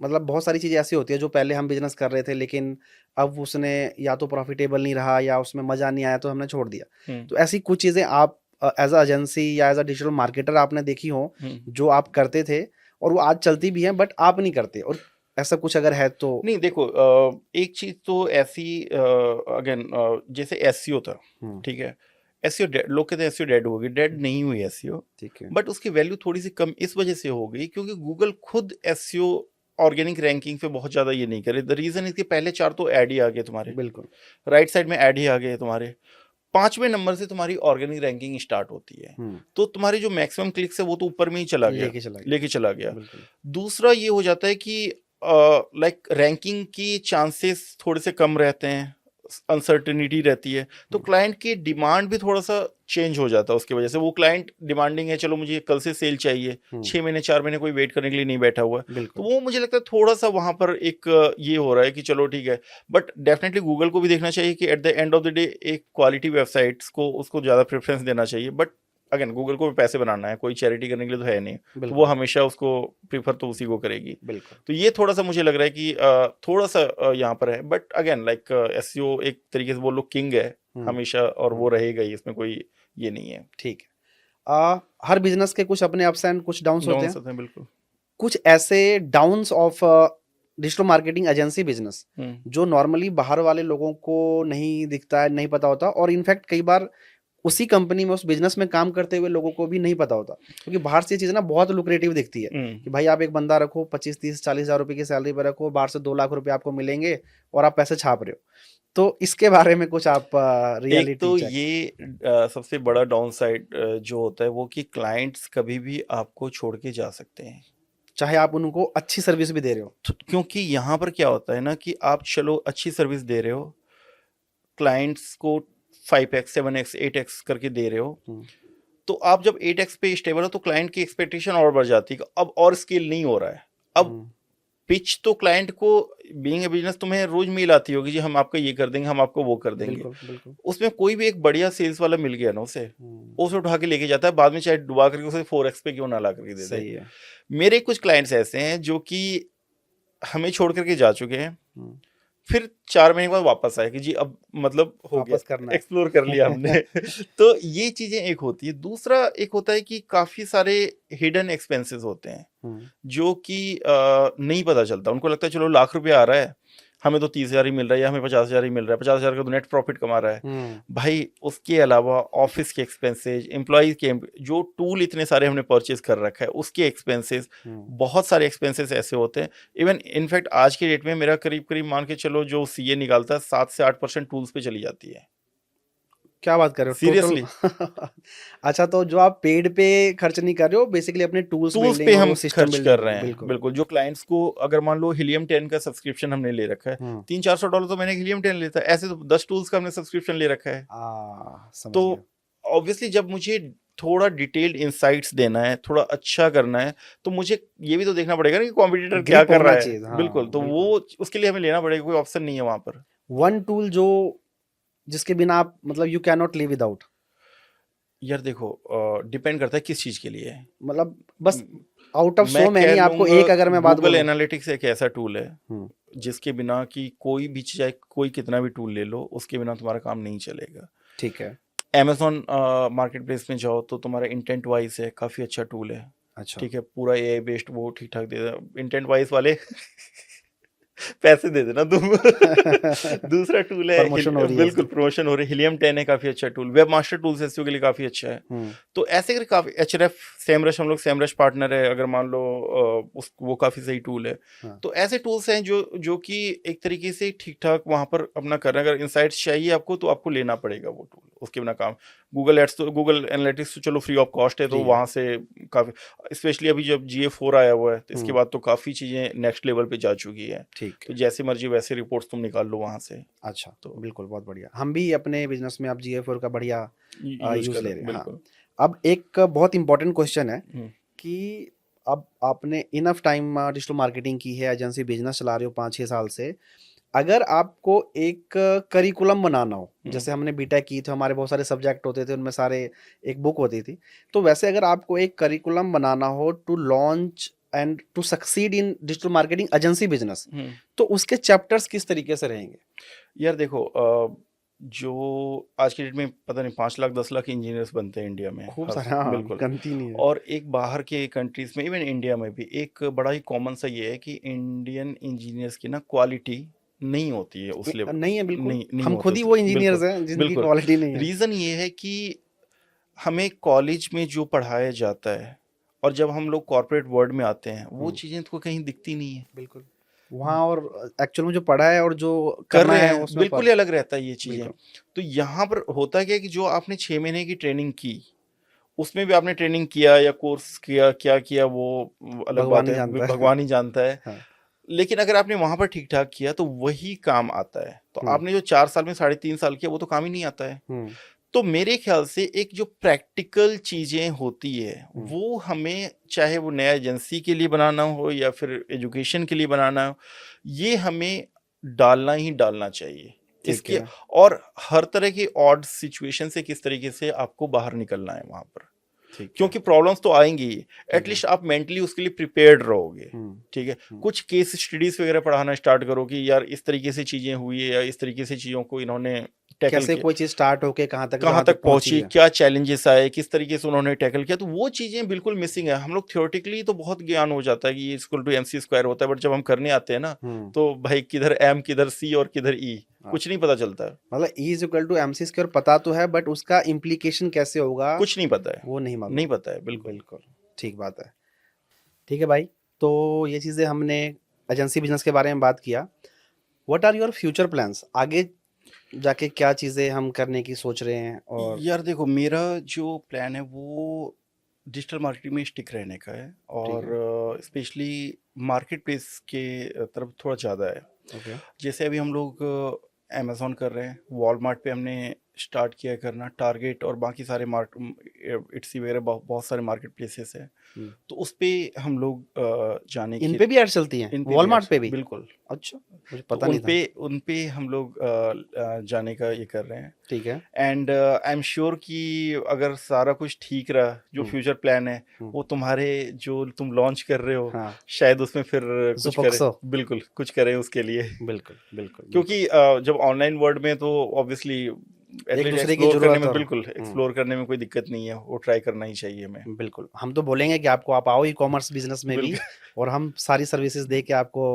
मतलब बहुत सारी चीज़ें ऐसी होती है जो पहले हम बिजनेस कर रहे थे, लेकिन अब उसने या तो प्रॉफिटेबल नहीं रहा या उसमें मज़ा नहीं आया तो हमने छोड़ दिया। हम्म, तो ऐसी कुछ चीज़ें आप एज अ एजेंसी या एज अ डिजिटल मार्केटर आपने देखी हो हम्म। जो आप करते थे और वो आज चलती भी हैं बट आप नहीं करते, और ऐसा कुछ अगर है तो? नहीं देखो, एक चीज तो ऐसी, अगेन, जैसे एसईओ था, हम्म। ठीक है। एसईओ लोग कहते हैं एसईओ डेड हो गई, डेड नहीं हुई एसईओ। ठीक है। बट उसकी वैल्यू थोड़ी सी कम इस वजह से हो गई क्योंकि गूगल खुद एसईओ ऑर्गेनिक रैंकिंग पे बहुत ज्यादा ये नहीं करे। द रीजन इसके पहले चार तो ऐड ही आ गए तुम्हारे, बिल्कुल। राइट साइड में ऐड ही आ गए तुम्हारे, पांचवें नंबर से तुम्हारी ऑर्गेनिक रैंकिंग स्टार्ट होती है। हम्म। तो तुम्हारे जो मैक्सिमम क्लिक्स है वो तो ऊपर में ही चला गया, लेके चला गया। लेके चला गया। बिल्कुल। दूसरा ये हो जाता है कि लाइक रैंकिंग की चांसेस थोड़े से कम रहते हैं, अनसर्टेनिटी रहती है, तो क्लाइंट की डिमांड भी थोड़ा सा चेंज हो जाता है। उसकी वजह से वो क्लाइंट डिमांडिंग है, चलो मुझे कल से सेल चाहिए, 6 महीने 4 महीने कोई वेट करने के लिए नहीं बैठा हुआ है। तो बिल्कुल। वो मुझे लगता है थोड़ा सा वहां पर एक ये हो रहा है कि चलो ठीक है। बट डेफिनेटली गूगल को भी देखना चाहिए कि at the end of the day एक क्वालिटी वेबसाइट्स को उसको ज़्यादा प्रेफरेंस देना चाहिए। बट अगेन गूगल को भी पैसे बनाना है, कोई चैरिटी करने के लिए तो है नहीं, तो वो बिल्कुल। हमेशा उसको प्रीफर तो उसी को करेगी। बिल्कुल। तो ये थोड़ा सा मुझे लग रहा है कि थोड़ा सा यहाँ पर है। बट अगेन लाइक एसईओ एक तरीके से वो लोग किंग है हमेशा, और वो रहेगा ही, इसमें कोई ये नहीं है। ठीक है। हर बिजनेस के कुछ अपने अप्स एंड कुछ डाउन्स होते डाउन हैं। होते हैं बिल्कुल। कुछ ऐसे downs of digital marketing agency business जो नॉर्मली बाहर वाले लोगों को नहीं दिखता है, नहीं पता होता, और इनफैक्ट कई बार उसी कंपनी में उस बिजनेस में काम करते हुए लोगों को भी नहीं पता होता, क्योंकि बाहर से ये चीज़ ना बहुत लुक्रेटिव दिखती है कि भाई आप एक बंदा रखो 25-30-40 हज़ार रुपए की सैलरी पर रखो, बाहर से 2 लाख रुपए आपको मिलेंगे और आप पैसे छाप रहे हो। तो इसके बारे में कुछ आप एक रियलिटी तो चेक? ये सबसे बड़ा डाउन साइड जो होता है वो कि क्लाइंट्स कभी भी आपको छोड़ के जा सकते हैं। चाहे आप उनको अच्छी सर्विस भी दे रहे हो। तो क्योंकि यहाँ पर क्या होता है ना कि आप चलो अच्छी सर्विस दे रहे हो, क्लाइंट्स को 5x 7x 8x करके दे रहे हो, तो आप जब 8x पे स्टेबल हो तो क्लाइंट की एक्सपेक्टेशन और बढ़ जाती है कि अब और स्केल नहीं हो रहा है। अब पिच तो क्लाइंट को, बीइंग ए बिजनेस, तुम्हें रोज मेल आती होगी जी हम आपका ये कर देंगे, हम आपको वो कर देंगे। बिल्कुल। बिल्कुल। उसमें कोई भी एक बढ़िया सेल्स वाला मिल गया ना उसे उठा के लेके जाता है, बाद में चाहे डुबा करके उसे 4x पे क्यों ना ला करके दे दे। सही है। मेरे कुछ क्लाइंट्स ऐसे हैं जो कि हमें छोड़ करके जा चुके हैं, फिर 4 महीने के बाद वापस आए कि जी अब मतलब हो गया, वापस करना है। एक्सप्लोर कर लिया हमने। तो ये चीजें एक होती है। दूसरा एक होता है कि काफी सारे हिडन एक्सपेंसेस होते हैं जो कि नहीं पता चलता। उनको लगता है चलो लाख रुपया आ रहा है, हमें तो 30,000 ही मिल रहा है या हमें 50,000 ही मिल रहा है, 50,000 का तो नेट प्रॉफिट कमा रहा है। भाई उसके अलावा ऑफिस के एक्सपेंसेस, एम्प्लॉय के, जो टूल इतने सारे हमने परचेज कर रखा है उसके एक्सपेंसेस, बहुत सारे एक्सपेंसेस ऐसे होते हैं। इवन इनफैक्ट आज के डेट में मेरा करीब करीब मान के चलो जो सीए निकालता है 7 से 8% टूल्स पे चली जाती है। क्या बात कर रहे हो? सीरियसली। अच्छा, तो जो आप पेड पे खर्च नहीं कर रहे हो, बेसिकली अपने टूल्स पे बिल्डिंग और हम वो सिस्टम खर्च कर रहे हैं। बिल्कुल। बिल्कुल। जो क्लाइंट्स को अगर मान लो हीलियम 10 का सब्सक्रिप्शन हमने ले रखा है, $300-400 तो मैंने हीलियम 10 लेता है, ऐसे तो 10 टूल्स का हमने सब्सक्रिप्शन ले रखा है। समझ तो गया। ऑब्वियसली जब मुझे थोड़ा डिटेल्ड इंसाइट्स देना है, थोड़ा अच्छा करना है, तो मुझे ये भी तो देखना पड़ेगा ना कि कॉम्पिटिटर क्या ग्रिप कर रहा होना है। चाहिए। हाँ, बिल्कुल। तो बिल्कुल। वो उसके लिए हमें लेना पड़ेगा, कोई ऑप्शन नहीं है वहां पर। वन टूल जो जिसके बिना आप मतलब you can not live without. यार देखो, डिपेंड करता है किस चीज के लिए है। मतलब बस आउट ऑफ मैं सो कह मैनी आपको लूंगा एक अगर मैं बात गूगल बोलूं। एनालिटिक्स एक ऐसा टूल है जिसके बिना कि कोई भी, चाहे कोई कितना भी टूल ले लो, उसके बिना तुम्हारा काम नहीं चलेगा। ठीक है। Amazon मार्केट प्लेस में जाओ तो तुम्हारा इंटेंट वाइज है, काफी अच्छा टूल है। अच्छा। ठीक है, पूरा एआई बेस्ड, वो ठीक ठाक दे दे। इंटेंट वाइज वाले पैसे दे देना तुम। दूसरा टूल है प्रमोशन हो रही है बिल्कुल इसकी। प्रमोशन हो रही है, हीलियम 10 है, काफी अच्छा tool. Web master tools SEO के लिए काफी अच्छा है। तो ऐसे करके काफी, एचरेफ, सेमरश, हम लोग सेमरश पार्टनर है, अगर मान लो वो काफी सही टूल है। तो ऐसे टूल्स हैं जो कि एक तरीके से ठीक ठाक वहां पर अपना कर रहे हैं। अगर इंसाइट्स चाहिए आपको तो आपको लेना पड़ेगा वो टूल, उसके बिना काम। गूगल एड्स तो, गूगल एनालिटिक्स तो चलो फ्री ऑफ कॉस्ट है, तो वहां से काफी, स्पेशली अभी जब GA4 आया हुआ है तो इसके बाद तो काफी चीजें नेक्स्ट लेवल पे जा चुकी है। ठीक। तो जैसे मर्जी वैसे रिपोर्ट्स तुम निकाल लो वहां से। अच्छा, तो बिल्कुल, बहुत बढ़िया। हम भी अपने बिजनेस में आप GA4 का बढ़िया यूज ले रहे हैं। हाँ। अब एक बहुत इंपॉर्टेंट क्वेश्चन है कि अब आपने इनफ टाइम डिजिटल मार्केटिंग की है, एजेंसी बिजनेस चला रहे हो 5-6 साल से, अगर आपको एक करिकुलम बनाना हो, जैसे हमने बीटेक की तो हमारे बहुत सारे सब्जेक्ट होते थे, उनमें सारे एक बुक होती थी, तो वैसे अगर आपको एक करिकुलम बनाना हो to launch and to succeed in digital marketing agency business, hmm. तो उसके चैप्टर्स किस तरीके से रहेंगे? यार देखो, जो आज की डेट में पता नहीं 5 लाख 10 लाख इंजीनियर्स बनते हैं इंडिया में खूब हर सारे, हाँ, बिल्कुल। गिनती नहीं है। और एक बाहर के कंट्रीज में, इवन इंडिया में भी एक बड़ा ही कॉमन सा ये है कि इंडियन इंजीनियर्स की ना क्वालिटी नहीं होती है उस लेवल। नहीं है, बिल्कुल। नहीं हम होती खुद ही उस वो बिल्कुल इंजीनियर्स हैं जिनकी बिल्कुल। क्वालिटी नहीं है। रीज़न ये है कि हमें कॉलेज में जो पढ़ाया जाता है और जब हम लोग कॉर्पोरेट वर्ल्ड में आते हैं वो चीज़ें तो कहीं दिखती नहीं है। बिल्कुल। वहाँ और एक्चुअल में जो पढ़ा है और जो कर करना रहे है हैं उसमें बिल्कुल ही अलग रहता है ये चीज़ें। बिल्कुल। तो यहाँ पर होता क्या है कि जो आपने 6 महीने की ट्रेनिंग की, उसमें भी आपने ट्रेनिंग किया या कोर्स किया, क्या किया वो अलग भगवान बात ही है, जानता है। भगवान ही जानता है। हाँ। लेकिन अगर आपने वहाँ पर ठीक-ठाक किया तो वही काम आता है। तो हम्म, आपने जो 4 साल में 3.5 साल किया वो तो काम ही नहीं आता है। हम्म, तो मेरे ख्याल से एक जो प्रैक्टिकल चीज़ें होती है हम्म, वो हमें, चाहे वो नया एजेंसी के लिए बनाना हो या फिर एजुकेशन के लिए बनाना हो, ये हमें डालना ही डालना चाहिए। ठीक इसके है। और हर तरह की ऑड सिचुएशन से किस तरीके से आपको बाहर निकलना है वहाँ पर। ठीक है। क्योंकि प्रॉब्लम्स तो आएंगी ही, ठीक है। एटलीस्ट आप मेंटली उसके लिए प्रिपेयर्ड रहोगे। हम्म, ठीक है। हम्म। कुछ केस स्टडीज वगैरह पढ़ाना स्टार्ट करो कि यार इस तरीके से चीजें हुई है या इस तरीके से चीजों को इन्होंने टैकल कैसे किया, कोई चीज स्टार्ट होके कहाँ तक कहाँ जहाँ तक पहुंची पहुंची, है। क्या चैलेंजेस आए, किस तरीके से उन्होंने टैकल किया, तो वो चीजें बिल्कुल मिसिंग है। हम लोग थियोरेटिकली तो बहुत ज्ञान हो जाता है कि ये इक्वल टू MC स्क्वायर होता है, बट जब हम करने आते हैं ना हम्म। तो भाई किधर M किधर C और किधर E कुछ नहीं पता चलता है। मतलब E is equal to MC square पता तो है, बट उसका इम्प्लीकेशन कैसे होगा कुछ नहीं पता है, वो नहीं मालूम। नहीं पता है बिल्कुल। बिल्कुल ठीक बात है। ठीक है भाई, तो ये चीज़ें हमने एजेंसी बिजनेस के बारे में बात किया। What are your future plans? आगे जाके क्या चीज़ें हम करने की सोच रहे हैं? और यार देखो, मेरा जो प्लान है वो डिजिटल मार्केटिंग में स्टिक रहने का है ठीक और स्पेशली मार्केट प्लेस के तरफ थोड़ा ज़्यादा है। ओके। जैसे अभी हम लोग अमेज़न कर रहे हैं, वॉलमार्ट पे हमने स्टार्ट किया है करना, टारगेट और बाकी सारे इट्सी वगैरह बहुत सारे मार्केट प्लेसेस हैं। तो उस पे हम लोग जाने इन की, पे भी एड्स चलती हैं, इन पे भी वॉलमार्ट ads- पे भी? बिल्कुल। अच्छा, मुझे तो पता नहीं था। उन पे हम लोग जाने का ये कर रहे हैं। ठीक है। एंड आई एम श्योर कि अगर सारा कुछ ठीक रहा, जो फ्यूचर प्लान है वो तुम्हारे जो तुम लॉन्च कर रहे हो, हाँ। शायद उसमें फिर कुछ करें, Zupoxo। बिल्कुल कुछ करें उसके लिए। बिल्कुल बिल्कुल। क्योंकि जब ऑनलाइन वर्ल्ड में तो ऑब्वियसली एक एटलीस्ट दूसरे की एक्सप्लोर करने जरूरत में, और बिल्कुल एक्सप्लोर करने में कोई दिक्कत नहीं है, वो ट्राई करना ही चाहिए हमें। बिल्कुल, हम तो बोलेंगे कि आपको आप आओ ई कॉमर्स बिजनेस में भी, बिल्कुल और हम सारी सर्विसेज दे के आपको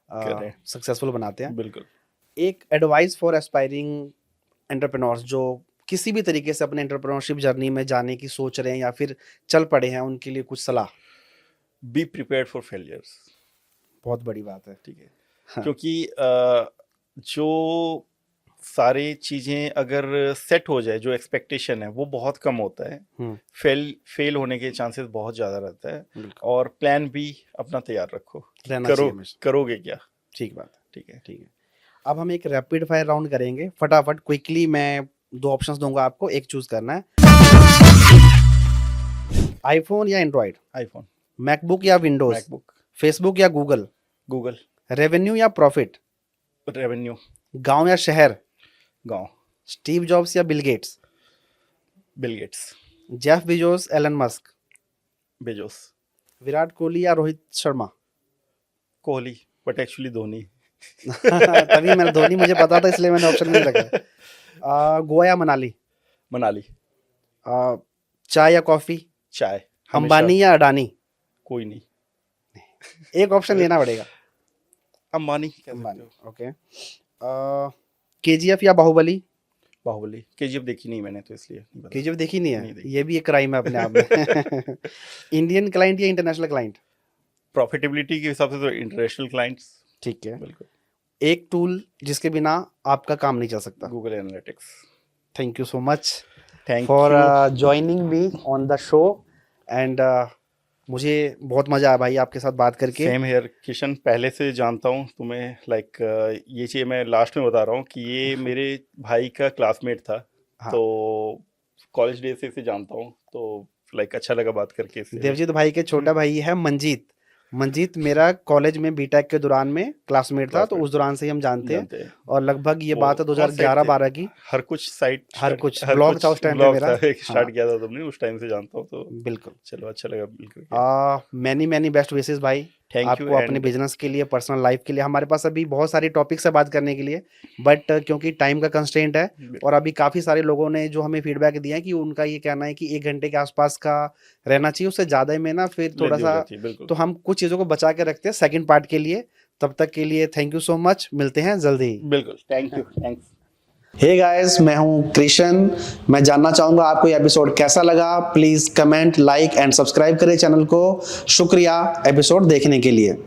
करें, सक्सेसफुल बनाते हैं। बिल्कुल। एक एडवाइस फॉर एस्पायरिंग एंटरप्रेन्योर्स जो किसी भी तरीके से अपने एंटरप्रेन्योरशिप जर्नी में जाने की सोच रहे हैं या फिर चल पड़े हैं, उनके लिए कुछ सलाह? Be prepared for failures. बहुत बड़ी बात है। ठीक है। हाँ। क्योंकि जो सारी चीज़ें अगर सेट हो जाए, जो एक्सपेक्टेशन है वो बहुत कम होता है, फेल होने के चांसेस बहुत ज़्यादा रहता है। बिल्कुल। और प्लान भी अपना तैयार रखो, रहना करो चाहिए हमेशा। करोगे क्या। ठीक बात है। ठीक है। ठीक है। अब हम एक रैपिड फायर राउंड करेंगे, फटाफट क्विकली मैं 2 ऑप्शंस दूंगा आपको, एक चूज करना है। आईफोन या एंड्रॉइड? आईफोन। मैकबुक या विंडोज? मैकबुक। फेसबुक या गूगल? गूगल। रेवेन्यू या प्रॉफिट? रेवेन्यू। गांव या शहर? गांव। स्टीव जॉब्स या Bill Gates? Bill Gates. Jeff Bezos, Elon Musk? Bezos. Virat Kohli या रोहित शर्मा? Kohli, but actually Dhoni. तभी मैंने धोनी मुझे पता था इसलिए मैंने ऑप्शन में नहीं रखा। गोवा या मनाली? मनाली। चाय या कॉफी? चाय। अंबानी या अडानी? कोई नहीं। एक ऑप्शन लेना पड़ेगा। अंबानी कह सकते अंबानी। हो। ओके। KGF या बाहुबली? बाहुबली। केजीएफ देखी नहीं मैंने तो इसलिए नहीं पता। KGF देखी नहीं नहीं है? देखी। ये भी एक क्राइम है अपने आप में। इंडियन क्लाइंट या इंटरनेशनल क्लाइंट? प्रॉफिटेबिलिटी के हिसाब से तो इंटरनेशनल क्लाइंट्स। ठीक है। बिल्कुल। एक टूल जिसके बिना आपका काम नहीं चल सकता? Google analytics. Thank you so much thank for you. Joining me on the show, and मुझे बहुत मजा आया भाई आपके साथ बात करके। सेम हेयर किशन, पहले से जानता हूँ तुम्हें, लाइक ये चीज़ मैं लास्ट में बता रहा हूँ कि ये मेरे भाई का क्लासमेट था। हाँ। तो कॉलेज डे से इसे जानता हूँ, तो लाइक अच्छा लगा बात करके इससे। देवजीत भाई के छोटा भाई है मंजीत, मंजीत मेरा कॉलेज में बीटेक के दौरान में क्लासमेट था, तो क्लासमेट उस दौरान से ही हम जानते हैं। जानते हैं और लगभग ये वो बात है कौन साइड 2011-12 थे? की। हर कुछ साइट हर कुछ ब्लॉग था उस टाइम पे ब्लॉग मेरा। था एक हाँ, स्टार्ट किया था तुमने, उस टाइम से जानता हूँ, तो बिल्कुल। चलो अच्छा लगा बिल्कुल। मैनी मैनी बेस्ट विशेस भाई, थैंक यू आपको अपने एंड बिजनेस के लिए, पर्सनल लाइफ के लिए। हमारे पास अभी बहुत सारी टॉपिक्स है बात करने के लिए, बट क्योंकि टाइम का कंस्ट्रेंट है, और अभी काफ़ी सारे लोगों ने जो हमें फीडबैक दिया है कि उनका ये कहना है कि 1 घंटे के आसपास का रहना चाहिए, उससे ज़्यादा में ना फिर थोड़ा लेंदी हो सा, जाती है बिल्कुल तो हम कुछ चीज़ों को बचा के रखते हैं सेकंड पार्ट के लिए। तब तक के लिए थैंक यू सो मच, मिलते हैं जल्दी ही। बिल्कुल। Thank you, thanks. Hey guys, मैं हूं कृष्ण। मैं जानना चाहूंगा आपको ये एपिसोड कैसा लगा। Please comment, like and subscribe करें चैनल को। शुक्रिया एपिसोड देखने के लिए।